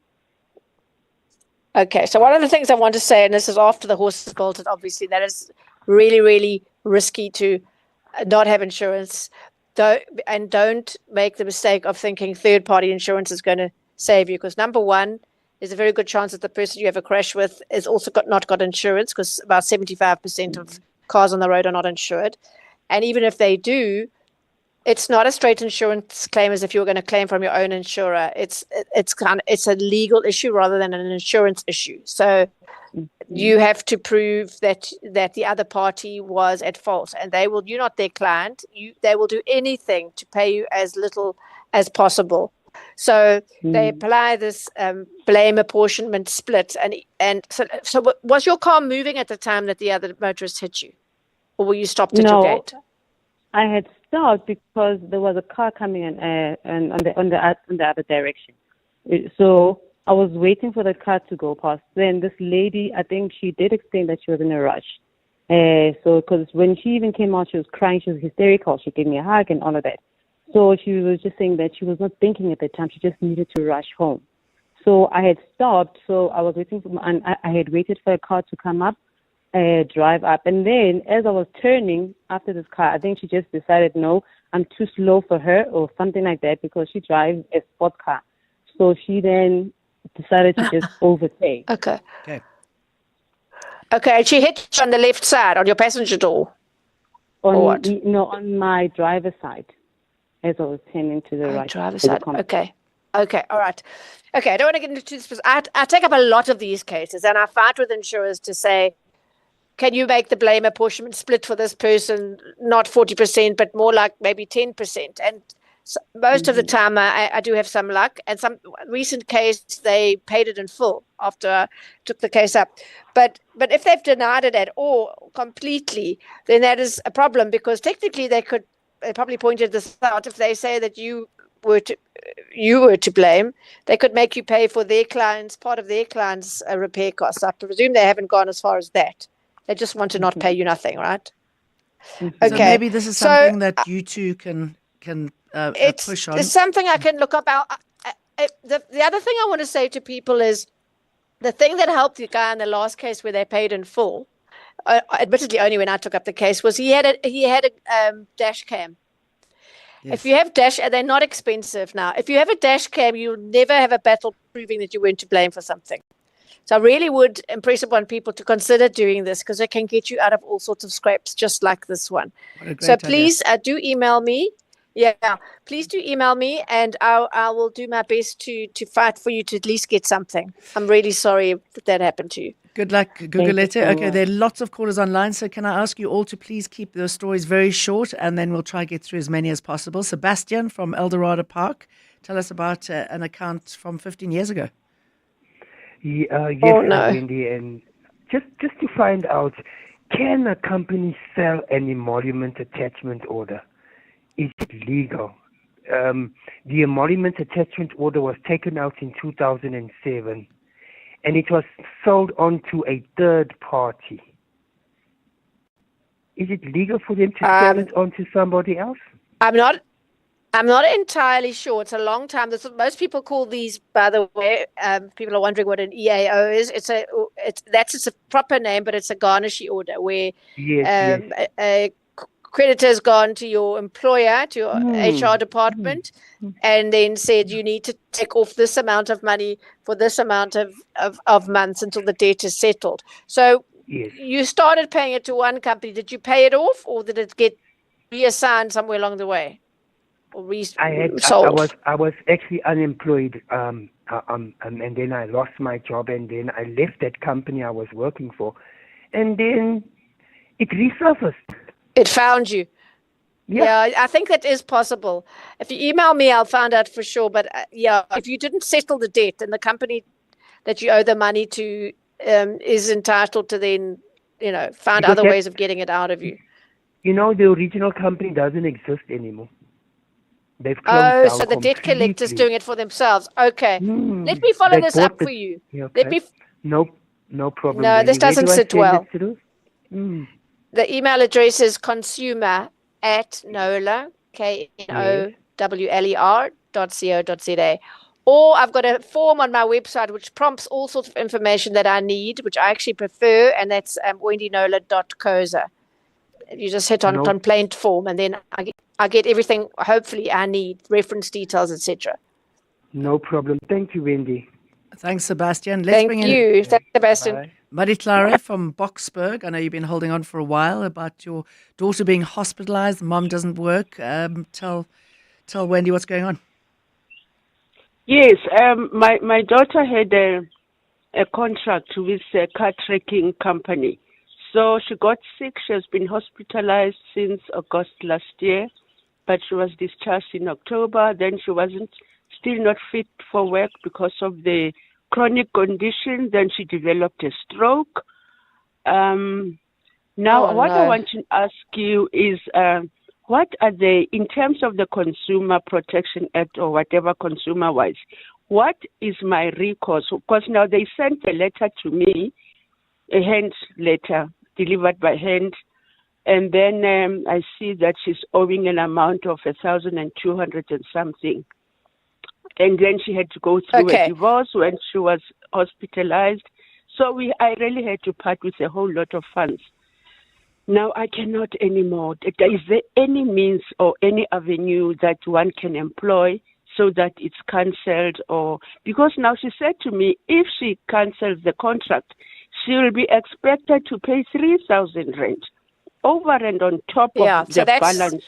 Okay, so one of the things I want to say, and this is after the horse is bolted, obviously, that is really, really risky to not have insurance. Don't make the mistake of thinking third-party insurance is going to save you because, number one, there's a very good chance that the person you have a crash with is also not got insurance because about 75% of cars on the road are not insured. And even if they do, it's not a straight insurance claim as if you were going to claim from your own insurer. It's a legal issue rather than an insurance issue. So you have to prove that the other party was at fault, and you're not their client. They will do anything to pay you as little as possible. So they apply this blame apportionment split, and so was your car moving at the time that the other motorist hit you, or were you stopped at your gate? I had stopped because there was a car coming in on the other direction. So I was waiting for the car to go past. Then this lady, I think she did explain that she was in a rush. So because when she even came out, she was crying, she was hysterical. She gave me a hug and all of that. So she was just saying that she was not thinking at the time. She just needed to rush home. So I had stopped. So I was waiting and I had waited for a car to come up, drive up. And then as I was turning after this car, I think she just decided, no, I'm too slow for her or something like that because she drives a sports car. So she then decided to just overtake. Okay. And she hit you on the left side, on your passenger door? On my driver's side. As I was turning to the right. Driver's side. Okay, all right. Okay, I don't want to get into this. I take up a lot of these cases, and I fight with insurers to say, can you make the blame apportionment split for this person, not 40%, but more like maybe 10%? And most of the time, I do have some luck. And some recent case, they paid it in full after I took the case up. But if they've denied it at all completely, then that is a problem because technically they probably pointed this out. If they say that you were to blame, they could make you pay for part of their client's repair costs. I presume they haven't gone as far as that. They just want to not pay you nothing, right? Okay. So maybe this is something that you two can push on. It's something I can look up. The other thing I want to say to people is the thing that helped the guy in the last case where they paid in full, admittedly only when I took up the case, was he had a dash cam. Yes. If you have they're not expensive now. If you have a dash cam, you'll never have a battle proving that you weren't to blame for something. So I really would impress upon people to consider doing this because it can get you out of all sorts of scrapes, just like this one. So please do email me. Yeah, please do email me, and I will do my best to fight for you to at least get something. I'm really sorry that happened to you. Good luck, Gugalete. Okay, there are lots of callers online, so can I ask you all to please keep those stories very short, and then we'll try to get through as many as possible. Sebastian from Eldorado Park, tell us about an account from 15 years ago. Yes, Oh, no. Wendy, and just to find out, can a company sell an emolument attachment order? Is it legal? The emolument attachment order was taken out in 2007, and it was sold on to a third party. Is it legal for them to sell it on to somebody else? I'm not entirely sure. It's a long time. Most people call these, by the way, people are wondering what an EAO is. It's a proper name, but it's a garnishee order where a creditor's gone to your employer, to your HR department, and then said you need to take off this amount of money for this amount of months until the debt is settled. So you started paying it to one company. Did you pay it off, or did it get reassigned somewhere along the way? I was actually unemployed, and then I lost my job, and then I left that company I was working for, and then it resurfaced. It found you. Yeah, I think that is possible. If you email me, I'll find out for sure. But if you didn't settle the debt, and the company that you owe the money to is entitled to then, find other ways of getting it out of you. The original company doesn't exist anymore. They've closed down so the debt collector's doing it for themselves. Okay. Let me follow this up for you. Okay. No problem. No, this doesn't sit well. Mm. The email address is consumer@knowler, KNOWLER.co.za. Or I've got a form on my website which prompts all sorts of information that I need, which I actually prefer, and that's wendyknowler.coza. You just hit on complaint form, and then I get everything, hopefully, I need, reference details, etc. No problem. Thank you, Wendy. Thanks, Sebastian. Thank you. Thanks, Sebastian. Bye. Marie-Clara from Boksburg. I know you've been holding on for a while about your daughter being hospitalized. Mom doesn't work. Tell Wendy what's going on. Yes, my daughter had a contract with a car tracking company. So she got sick. She has been hospitalized since August last year, but she was discharged in October. Then she wasn't still not fit for work because of the chronic condition. Then she developed a stroke. Now, I want to ask you is, what are in terms of the Consumer Protection Act or whatever consumer-wise, what is my recourse? Because now they sent a letter to me, a hand letter delivered by hand, and then I see that she's owing an amount of 1,200 and something. And then she had to go through a divorce when she was hospitalized. So I really had to part with a whole lot of funds. Now I cannot anymore. Is there any means or any avenue that one can employ so that it's cancelled? Or because now she said to me, if she cancels the contract, she will be expected to pay 3,000 rand over and on top of the balance.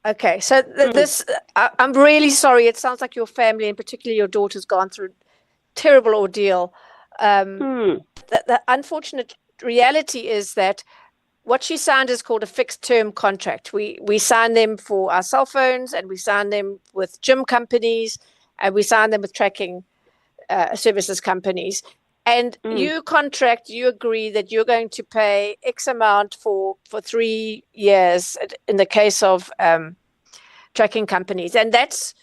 Okay, so I'm really sorry. It sounds like your family, and particularly your daughter's gone through a terrible ordeal. The unfortunate reality is that what she signed is called a fixed term contract. We sign them for our cell phones, and we sign them with gym companies, and we sign them with tracking services companies. And you agree that you're going to pay X amount for 3 years in the case of tracking companies. And that's,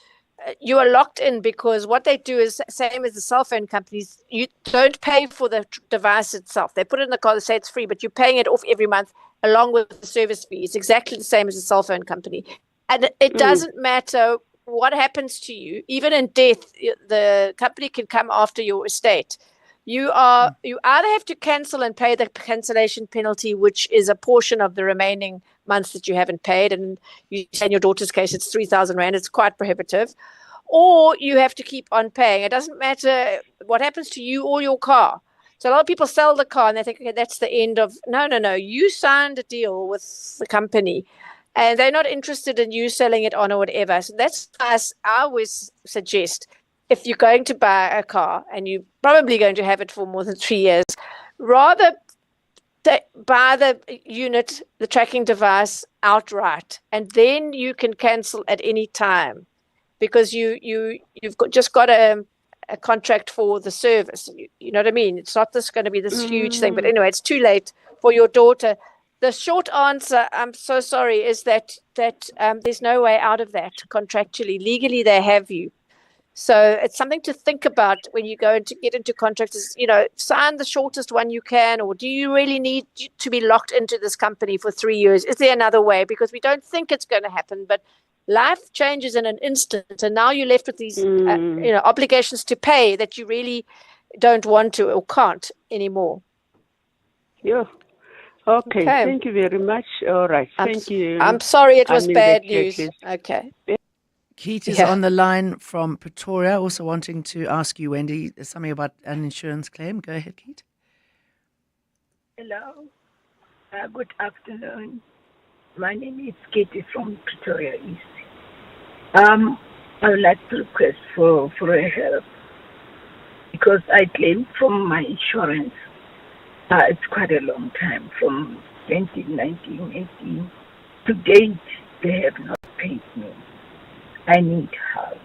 you are locked in because what they do is same as the cell phone companies. You don't pay for the device itself. They put it in the car, they say it's free, but you're paying it off every month along with the service fee. It's exactly the same as a cell phone company. And it doesn't matter what happens to you. Even in death, the company can come after your estate. You either have to cancel and pay the cancellation penalty, which is a portion of the remaining months that you haven't paid. And you say in your daughter's case, it's 3,000 Rand. It's quite prohibitive. or you have to keep on paying. It doesn't matter what happens to you or your car. So a lot of people sell the car and they think, okay, that's the end of. No. You signed a deal with the company, and they're not interested in you selling it on or whatever. So that's us. I always suggest, if you're going to buy a car and you're probably going to have it for more than 3 years, rather buy the unit, the tracking device outright, and then you can cancel at any time, because you've just got a contract for the service. You know what I mean? It's not going to be this huge thing. But anyway, it's too late for your daughter. The short answer, I'm so sorry, is that there's no way out of that contractually. Legally, they have you. So it's something to think about when you go to get into contracts. Sign the shortest one you can, or do you really need to be locked into this company for 3 years? Is there another way? Because we don't think it's going to happen, but life changes in an instant, and now you're left with these obligations to pay that you really don't want to or can't anymore. Yeah. Okay. Thank you very much. All right. Thank you. I'm sorry it was bad news. Okay. Keith is on the line from Pretoria, also wanting to ask you, Wendy, something about an insurance claim. Go ahead, Keith. Hello. Good afternoon. My name is Katie from Pretoria East. I would like to request for a help, because I claimed from my insurance. It's quite a long time, from 2019, 18 to date. They have not paid me. I need help.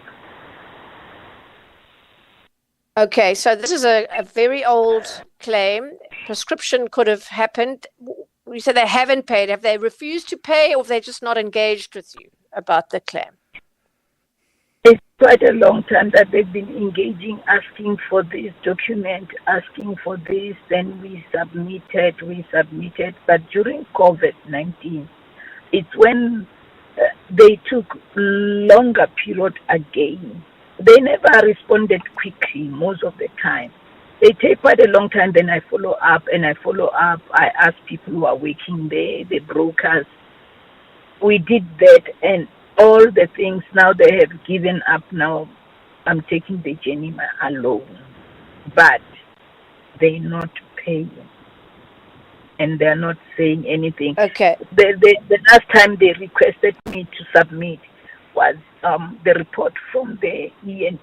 Okay, so this is a very old claim. Prescription could have happened. You said they haven't paid. Have they refused to pay, or have they just not engaged with you about the claim? It's quite a long time that they've been engaging, asking for this document, asking for this, then we submitted. But during COVID-19, it's when they took longer period again. They never responded quickly most of the time. They take quite a long time, then I follow up. I ask people who are working there, the brokers. We did that, and all the things, now they have given up. Now I'm taking the journey alone. But they're not paying. And they're not saying anything. Okay. The last time they requested me to submit was the report from the ENT.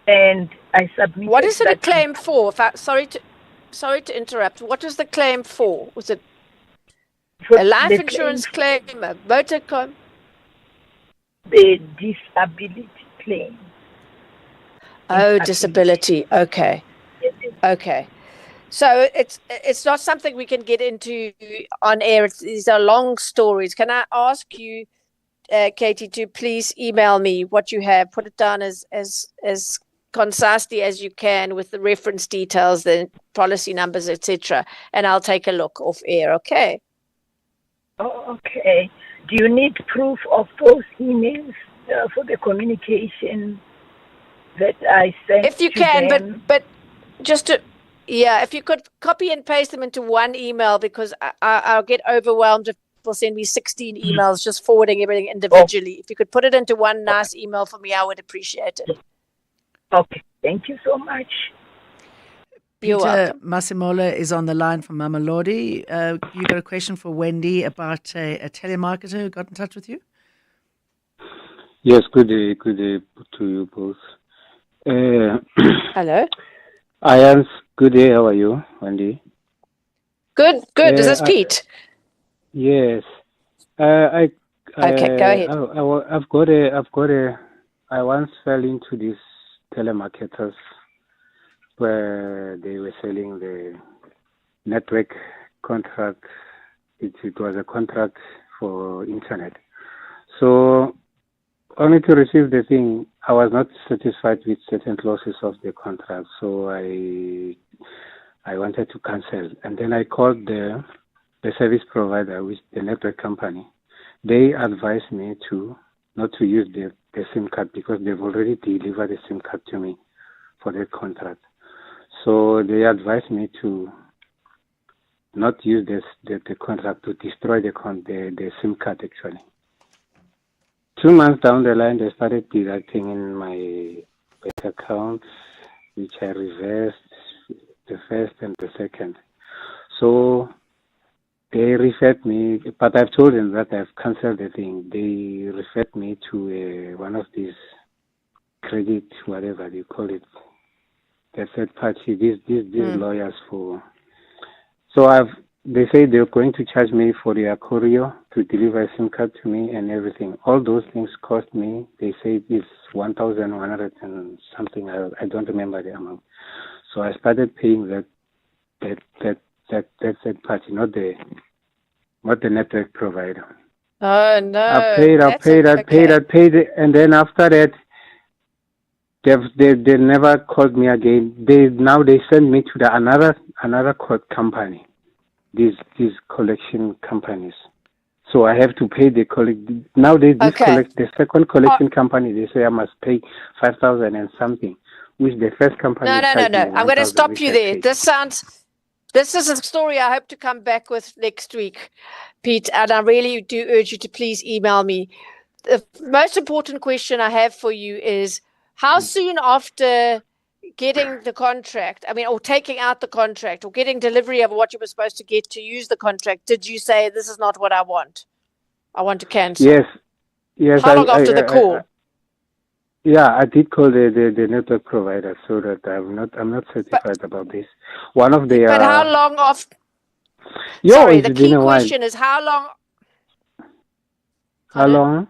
And I submitted. What is it a claim for? Sorry to interrupt. What is the claim for? Was it a life insurance claim, a motor claim? The disability claim. Oh, disability. Okay. Okay. So it's not something we can get into on air. These are long stories. Can I ask you, Katie, to please email me what you have? Put it down as concisely as you can, with the reference details, the policy numbers, etc., and I'll take a look off air. Okay. Oh, okay. Do you need proof of those emails for the communication that I sent? If you can, but just to. Yeah, if you could copy and paste them into one email, because I'll get overwhelmed if people send me 16 emails just forwarding everything individually. If you could put it into one nice email for me, I would appreciate it. Okay, thank you so much. You're welcome. Masimola is on the line from Mama Lodi. You got a question for Wendy about a telemarketer who got in touch with you? Yes, good day to you both. Hello. Good day. How are you, Wendy? Good. Is this Pete? Yes. Okay, go ahead. I once fell into these telemarketers where they were selling the network contract. It was a contract for internet. So only to receive the thing, I was not satisfied with certain clauses of the contract, so I wanted to cancel. And then I called the service provider, which the network company. They advised me not to use the SIM card, because they've already delivered a SIM card to me for the contract. So they advised me to not use the contract, to destroy the SIM card actually. 2 months down the line, they started deducting in my bank account, which I reversed the first and the second. So they referred me, but I've told them that I've cancelled the thing. They referred me to one of these credit, whatever you call it, the third party, these lawyers for. So they say they're going to charge me for their courier to deliver a SIM card to me and everything. All those things cost me. They say it's 1,100 and something. I don't remember the amount. So I started paying that third party, not the network provider. Oh no! I paid, and then after that, they never called me again. They send me to another court company, these collection companies. So I have to pay the nowadays. The second collection company, they say I must pay 5,000 and something, which the first company. No. I'm going to stop you there. This is a story I hope to come back with next week, Pete, and I really do urge you to please email me. The most important question I have for you is, how soon after getting the contract, or taking out the contract, or getting delivery of what you were supposed to get to use the contract, did you say, this is not what I want? I want to cancel. Yes. How long after the call? I did call the network provider, so that I'm not certified about this. One of the. But how long after? Sorry, the key question is how long. How long?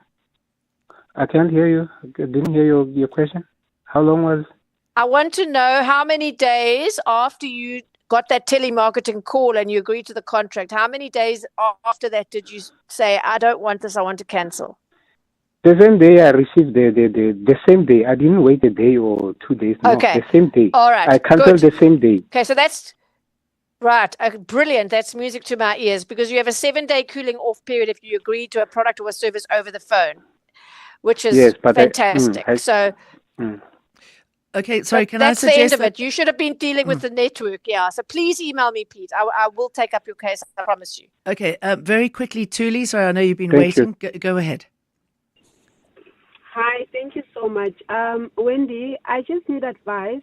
I can't hear you. I didn't hear your question. How long was? I want to know how many days after you got that telemarketing call and you agreed to the contract, how many days after that did you say, I don't want this, I want to cancel? The same day I received the same day. I didn't wait a day or 2 days. No, okay. The same day. All right. I canceled the same day. Okay, so that's right. Brilliant. That's music to my ears, because you have a 7-day cooling off period if you agree to a product or a service over the phone, which is fantastic. Okay, sorry, can that's I suggest the end of it. You should have been dealing with the network, so please email me, Pete. I will take up your case, I promise you. Okay, very quickly, Thuli, sorry, I know you've been waiting. Go ahead. Hi, thank you so much. Wendy, I just need advice.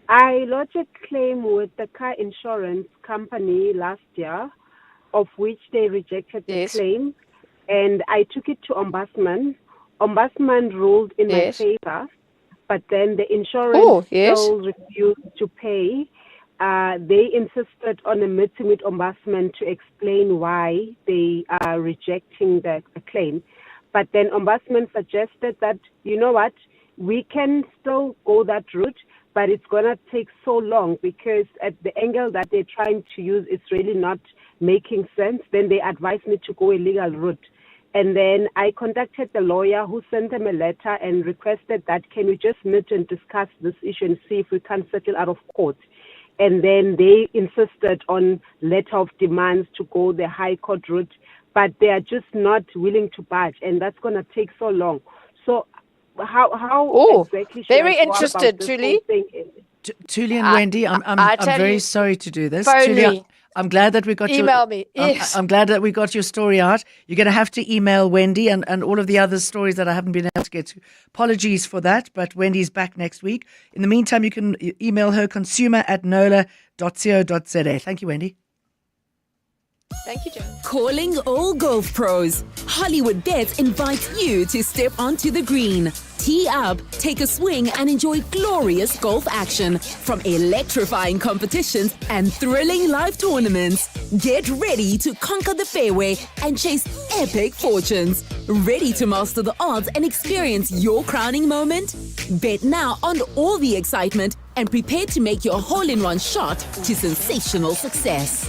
I lodged a claim with the car insurance company last year, of which they rejected the claim, and I took it to Ombudsman. Ombudsman ruled in my favor, but then the insurance still refused to pay. They insisted on a meeting with Ombudsman to explain why they are rejecting the claim. But then Ombudsman suggested that, you know what, we can still go that route, but it's going to take so long because at the angle that they're trying to use, it's really not making sense. Then they advised me to go a legal route. And then I contacted the lawyer who sent them a letter and requested that, can we just meet and discuss this issue and see if we can settle out of court. And then they insisted on letter of demands to go the high court route, but they are just not willing to budge, and that's going to take so long. So how exactly should very I go interested, about this Thuli. whole thing? Thuli and Wendy, I'm very sorry to do this. Phone Thuli, me. I'm glad that we got email me. Yes. I'm glad that we got your story out. You're going to have to email Wendy and all of the other stories that I haven't been able to get to. Apologies for that, but Wendy's back next week. In the meantime, you can email her consumer@nola.co.za. Thank you, Wendy. Thank you, Joe. Calling all golf pros. Hollywood Bets invites you to step onto the green. Tee up, take a swing, and enjoy glorious golf action from electrifying competitions and thrilling live tournaments. Get ready to conquer the fairway and chase epic fortunes. Ready to master the odds and experience your crowning moment? Bet now on all the excitement and prepare to make your hole-in-one shot to sensational success.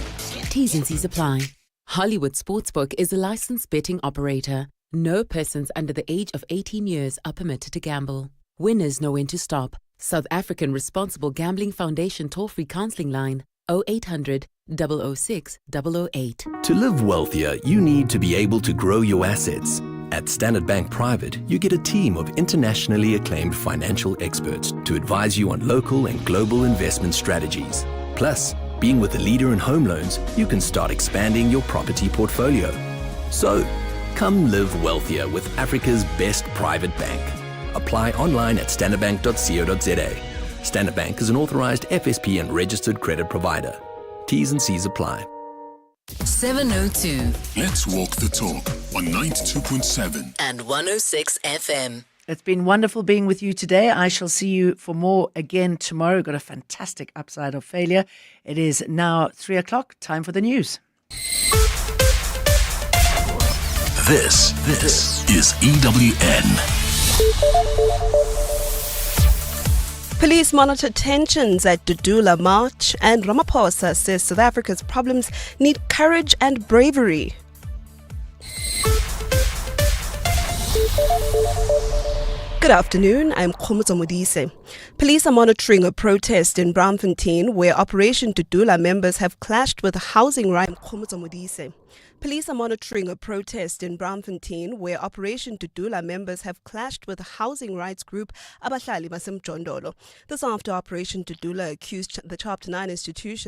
T's and C's apply. Hollywood Sportsbook is a licensed betting operator. No persons under the age of 18 years are permitted to gamble. Winners know when to stop. South African Responsible Gambling Foundation toll-free counseling line 0800 006 008. To live wealthier, you need to be able to grow your assets. At Standard Bank Private, you get a team of internationally acclaimed financial experts to advise you on local and global investment strategies. Plus, being with a leader in home loans, you can start expanding your property portfolio. So, Come live wealthier with Africa's best private bank. Apply online at standardbank.co.za. Standard Bank is an authorized FSP and registered credit provider. T's and C's apply. 702 Let's walk the talk on 92.7 and 106 FM. It's been wonderful being with you today. I shall see you for more again tomorrow. We've got a fantastic upside of failure. It is now 3 o'clock. Time for the news. This is EWN. Police monitor tensions at Dudula March, and Ramaphosa says South Africa's problems need courage and bravery. Good afternoon, I'm Khomotso Modise. Police are monitoring a protest in Braamfontein where Operation Dudula members have clashed with housing rights. Police are monitoring a protest in Braamfontein where Operation Dudula members have clashed with the housing rights group Abahlali Basemjondolo. This after Operation Dudula accused the Chapter 9 institutions